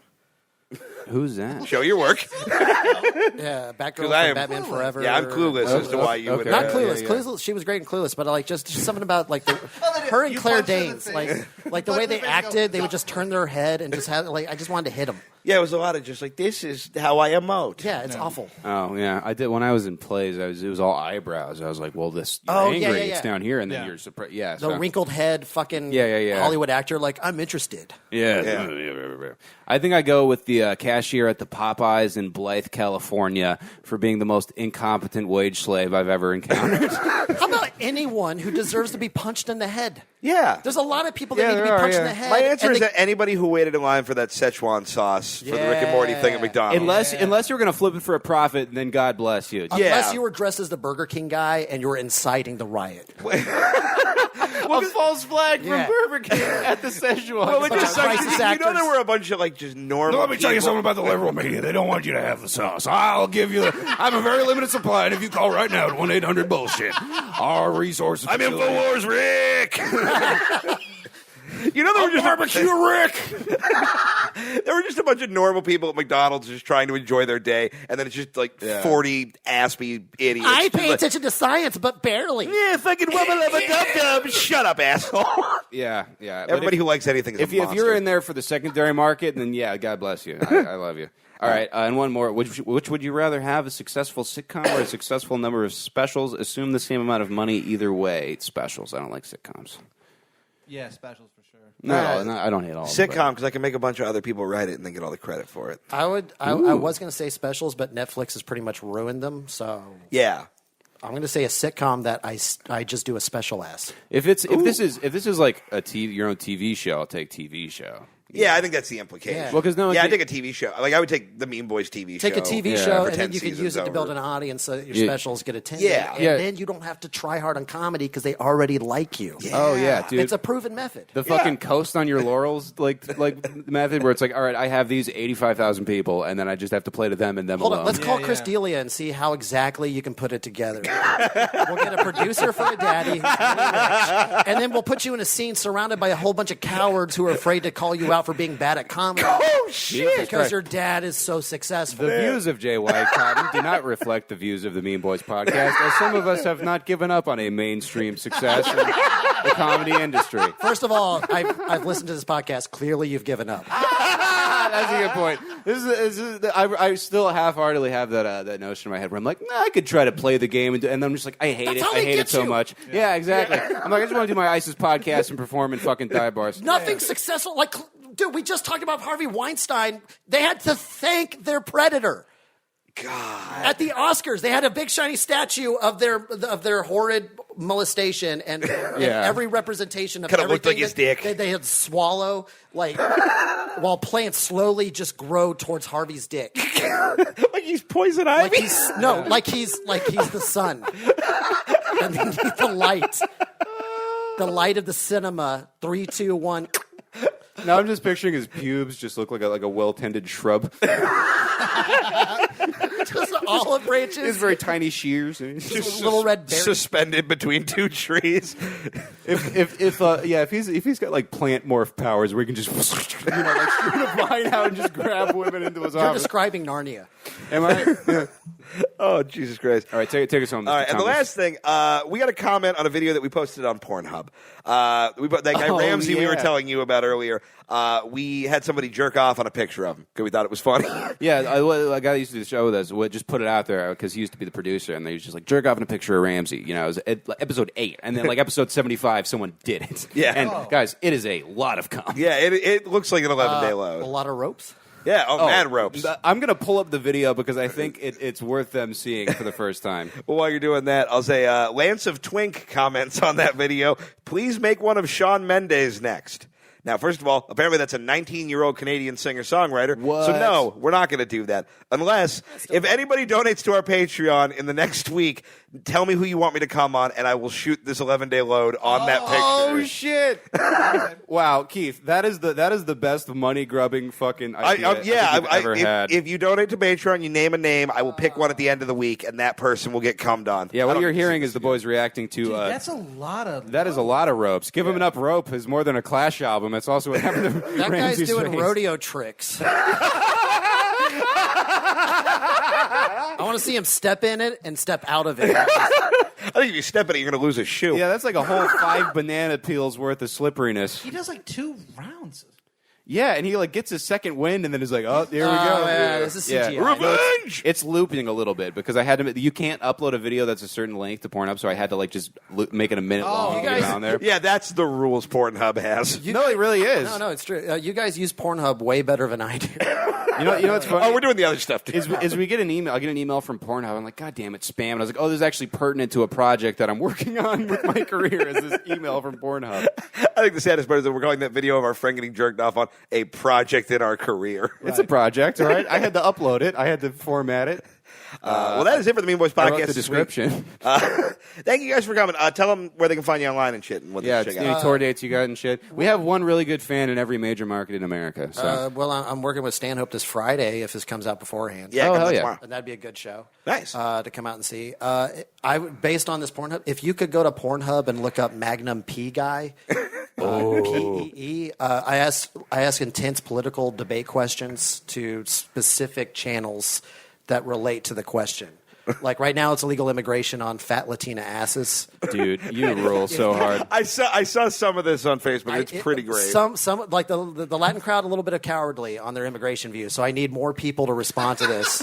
Who's that? Show your work. Yeah, Batgirl 'Cause from I am- Batman Forever. Yeah, I'm clueless as to why you would. Okay. Not clueless. Yeah. Clueless. She was great in Clueless, but like just something about like her and You Claire punched her in the Danes, face. like the You way punched they her in the face, acted, they go, would just turn their head and just have like I just wanted to hit them. Yeah, it was a lot of just like, this is how I emote. Yeah, it's awful. Oh yeah, I did when I was in plays. It was all eyebrows. I was like, well, you're Oh, angry. yeah, yeah, It's yeah. down here, and then Yeah. you're surprised. Yeah, The wrinkled head, fucking Yeah. Hollywood actor. Like I'm interested. Yeah. I think I go with the cashier at the Popeyes in Blythe, California, for being the most incompetent wage slave I've ever encountered. How about anyone who deserves to be punched in the head? Yeah. There's a lot of people that Yeah, need to be there are, punched in yeah. the head. My answer and is they- that anybody who waited in line for that Szechuan sauce for the Rick and Morty thing at McDonald's. unless you're going to flip it for a profit, then God bless you. Yeah. Unless you were dressed as the Burger King guy and you were inciting the riot. A false flag Yeah. Burger King at the Szechuan. Well, it just sucks. Crisis You know, actors. there were a bunch of like just normal. Let me tell you people. something about the liberal media. They don't want you to have the sauce. I'll give you I have a very limited supply, and if you call right now at 1-800-BULLSHIT, our resources. I'm InfoWars Rick. You know, there were just Barbecue Rick. there were just a bunch of normal people at McDonald's just trying to enjoy their day, and then it's just like 40 aspy idiots. I just pay like, attention to science, but barely. Yeah, fucking wubba lubba dub dub. Shut up, asshole. Yeah. But Everybody if, who likes anything is if a you're monster. in there for the secondary market, then yeah, God bless you. I love you. All right, and one more. Which would you rather have, a successful sitcom or a successful number of specials? Assume the same amount of money either way. Specials. I don't like sitcoms. Yeah, specials for sure. No, I don't hate all of them, Sitcom, because I can make a bunch of other people write it and then get all the credit for it. I was going to say specials, but Netflix has pretty much ruined them. So Yeah. I'm going to say a sitcom that I just do a special ass. If this is like your own TV show, I'll take TV show. Yeah, I think that's the implication. Yeah. Well, because no, I think a TV show. Like I would take the Mean Boys TV show. Take a TV Yeah. show, for and 10 then you can use seasons it to build over. an audience so that your Yeah. specials get attention. Yeah. And Yeah. then you don't have to try hard on comedy because they already like you. Oh yeah, dude. It's a proven method. The fucking coast on your laurels like method where it's like, all right, I have these 85,000 people, and then I just have to play to them and them Hold alone. on, let's call Chris D'Elia and see how exactly you can put it together. We'll get a producer for a daddy, who's really rich, and then we'll put you in a scene surrounded by a whole bunch of cowards who are afraid to call you out for being bad at comedy. Oh shit! Because your dad is so successful. The views of Jay Whitecotton do not reflect the views of the Mean Boys podcast, as some of us have not given up on a mainstream success in the comedy industry. First of all, I've listened to this podcast. Clearly, you've given up. That's a good point. I still half-heartedly have that notion in my head where I'm like, nah, I could try to play the game, and then I'm just like, I hate That's it. how I they hate it get so you. much. Yeah, exactly. I'm like, I just want to do my ISIS podcast and perform in fucking dive bars. Nothing successful. Like, dude, we just talked about Harvey Weinstein. They had to thank their predator. God. At the Oscars, they had a big shiny statue of their horrid molestation, and every representation of Kinda everything looked like his dick. They had to swallow, like while plants slowly just grow towards Harvey's dick. Like he's poison ivy. Like he's the sun underneath the light of the cinema. 3, 2, 1. Now I'm just picturing his pubes just look like a well-tended shrub. Just olive branches. His very tiny shears. Just little red berries. Suspended between two trees. If he's got like plant morph powers where he can just shoot a vine out and just grab women into his You're office. describing Narnia. Am I? Yeah. Oh, Jesus Christ. All right, take us home. Mr. All right, and the Thomas. last thing, we got a comment on a video that we posted on Pornhub. That guy Oh, Ramsey we were yeah. telling you about earlier. We had somebody jerk off on a picture of him because we thought it was funny. Yeah, a guy that used to do the show with us would just put it out there because he used to be the producer, and they was just like jerk off in a picture of Ramsey. You know, it was episode 8, and then like episode 75, someone did it. Yeah. And guys, it is a lot of cum. Yeah, it looks like an 11-day A load. lot of ropes. Yeah, mad ropes. I'm gonna pull up the video because I think it's worth them seeing for the first time. Well, while you're doing that, I'll say Lance of Twink comments on that video. Please make one of Shawn Mendes next. Now, first of all, apparently that's a 19-year-old Canadian singer-songwriter. What? So no, we're not going to do that. Unless, if anybody donates to our Patreon in the next week, tell me who you want me to come on, and I will shoot this 11-day load on that picture. Oh shit! Wow, Keith, that is the best money grubbing fucking idea I've ever had. If you donate to Patreon, you name a name, I will pick one at the end of the week, and that person will get cummed on. Yeah, what you're hearing is the boys reacting to. Dude, that's a lot of. That is a lot of ropes. Give him enough rope is more than a Clash album. That's also what happened to That guy's Ramsey's doing face. rodeo tricks. I want to see him step in it and step out of it. I think if you step in it, you're going to lose a shoe. Yeah, that's like a whole 5 banana peels worth of slipperiness. He does like 2 rounds. Yeah, and he like gets his second wind and then is like, oh, there we go. Yeah, this is CGI. Revenge! It's looping a little bit because I had to. You can't upload a video that's a certain length to Pornhub, so I had to like just make it a minute long. you to get guys- it on there. Yeah, that's the rules Pornhub has. No, it really is. No, it's true. You guys use Pornhub way better than I do. You know what's funny? Oh, we're doing the other stuff, too. Is we get an email. I get an email from Pornhub. I'm like, God damn it, spam. And I was like, oh, this is actually pertinent to a project that I'm working on with my career. Is this email from Pornhub? I think the saddest part is that we're calling that video of our friend getting jerked off on a project in our career. It's a project, all right? I had to upload it. I had to format it. Well, that is it for the Mean Boys I podcast. wrote the this week. description. Thank you guys for coming. Tell them where they can find you online and shit. And what Yeah, they it's check any out. tour dates you got and shit. We have one really good fan in every major market in America. So Well, I'm working with Stanhope this Friday if this comes out beforehand. Yeah, Oh, come hell out yeah. tomorrow. And that'd be a good show. Nice. To come out and see. Based on this Pornhub, if you could go to Pornhub and look up Magnum P Guy, PEE, I ask intense political debate questions to specific channels that relate to the question. Like right now, it's illegal immigration on fat Latina asses. dude, you rule so hard. I saw some of this on Facebook. It's pretty great. Some like the Latin crowd a little bit of cowardly on their immigration views. So I need more people to respond to this.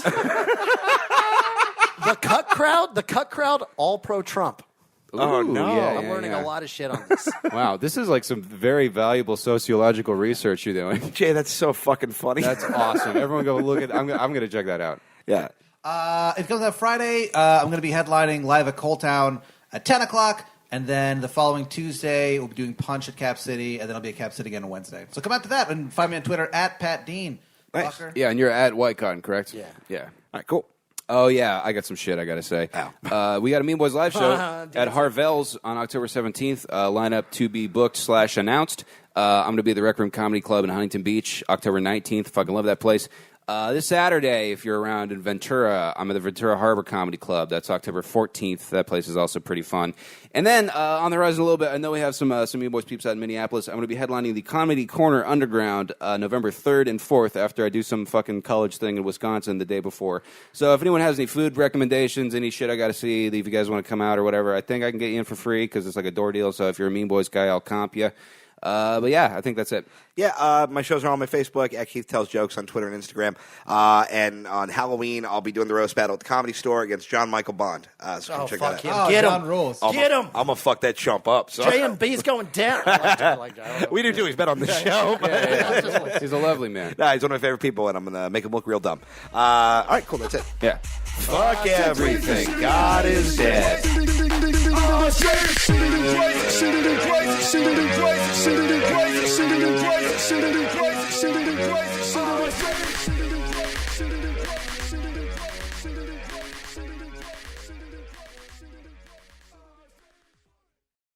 The cut crowd, all pro Trump. Oh, no. Yeah, I'm learning yeah. a lot of shit on this. Wow, this is like some very valuable sociological research you're doing. Jay, that's so fucking funny. That's awesome. Everyone go look at. I'm gonna check that out. Yeah. It comes out Friday. I'm going to be headlining live at Coal Town at 10 o'clock. And then the following Tuesday, we'll be doing Punch at Cap City. And then I'll be at Cap City again on Wednesday. So come out to that and find me on Twitter at Pat Dean. Nice. Fucker. Yeah, and you're at Whitecotton, correct? Yeah. Yeah. All right, cool. Oh, yeah, I got some shit I got to say. We got a Mean Boys live show at Harvell's on October 17th. Lineup to be booked / announced. I'm going to be at the Rec Room Comedy Club in Huntington Beach, October 19th. Fucking love that place. This Saturday, if you're around in Ventura, I'm at the Ventura Harbor Comedy Club. That's October 14th. That place is also pretty fun. And then on the horizon a little bit, I know we have some Mean Boys peeps out in Minneapolis. I'm going to be headlining the Comedy Corner Underground November 3rd and 4th after I do some fucking college thing in Wisconsin the day before. So if anyone has any food recommendations, any shit I got to see, if you guys want to come out or whatever, I think I can get you in for free because it's like a door deal. So if you're a Mean Boys guy, I'll comp you. But yeah, I think that's it. Yeah, my shows are on my Facebook at Keith Tells Jokes on Twitter and Instagram. And on Halloween, I'll be doing the roast battle at the Comedy Store against John Michael Bond. So come check that out. him. Oh, Get John him. rules. Get him. I'm going to fuck that chump up. So. J&B's going down. We do too. He's been on the show. Yeah. He's a lovely man. Nah, he's one of my favorite people, and I'm going to make him look real dumb. All right, cool. That's it. Yeah. Fuck everything. God is dead. Crazy.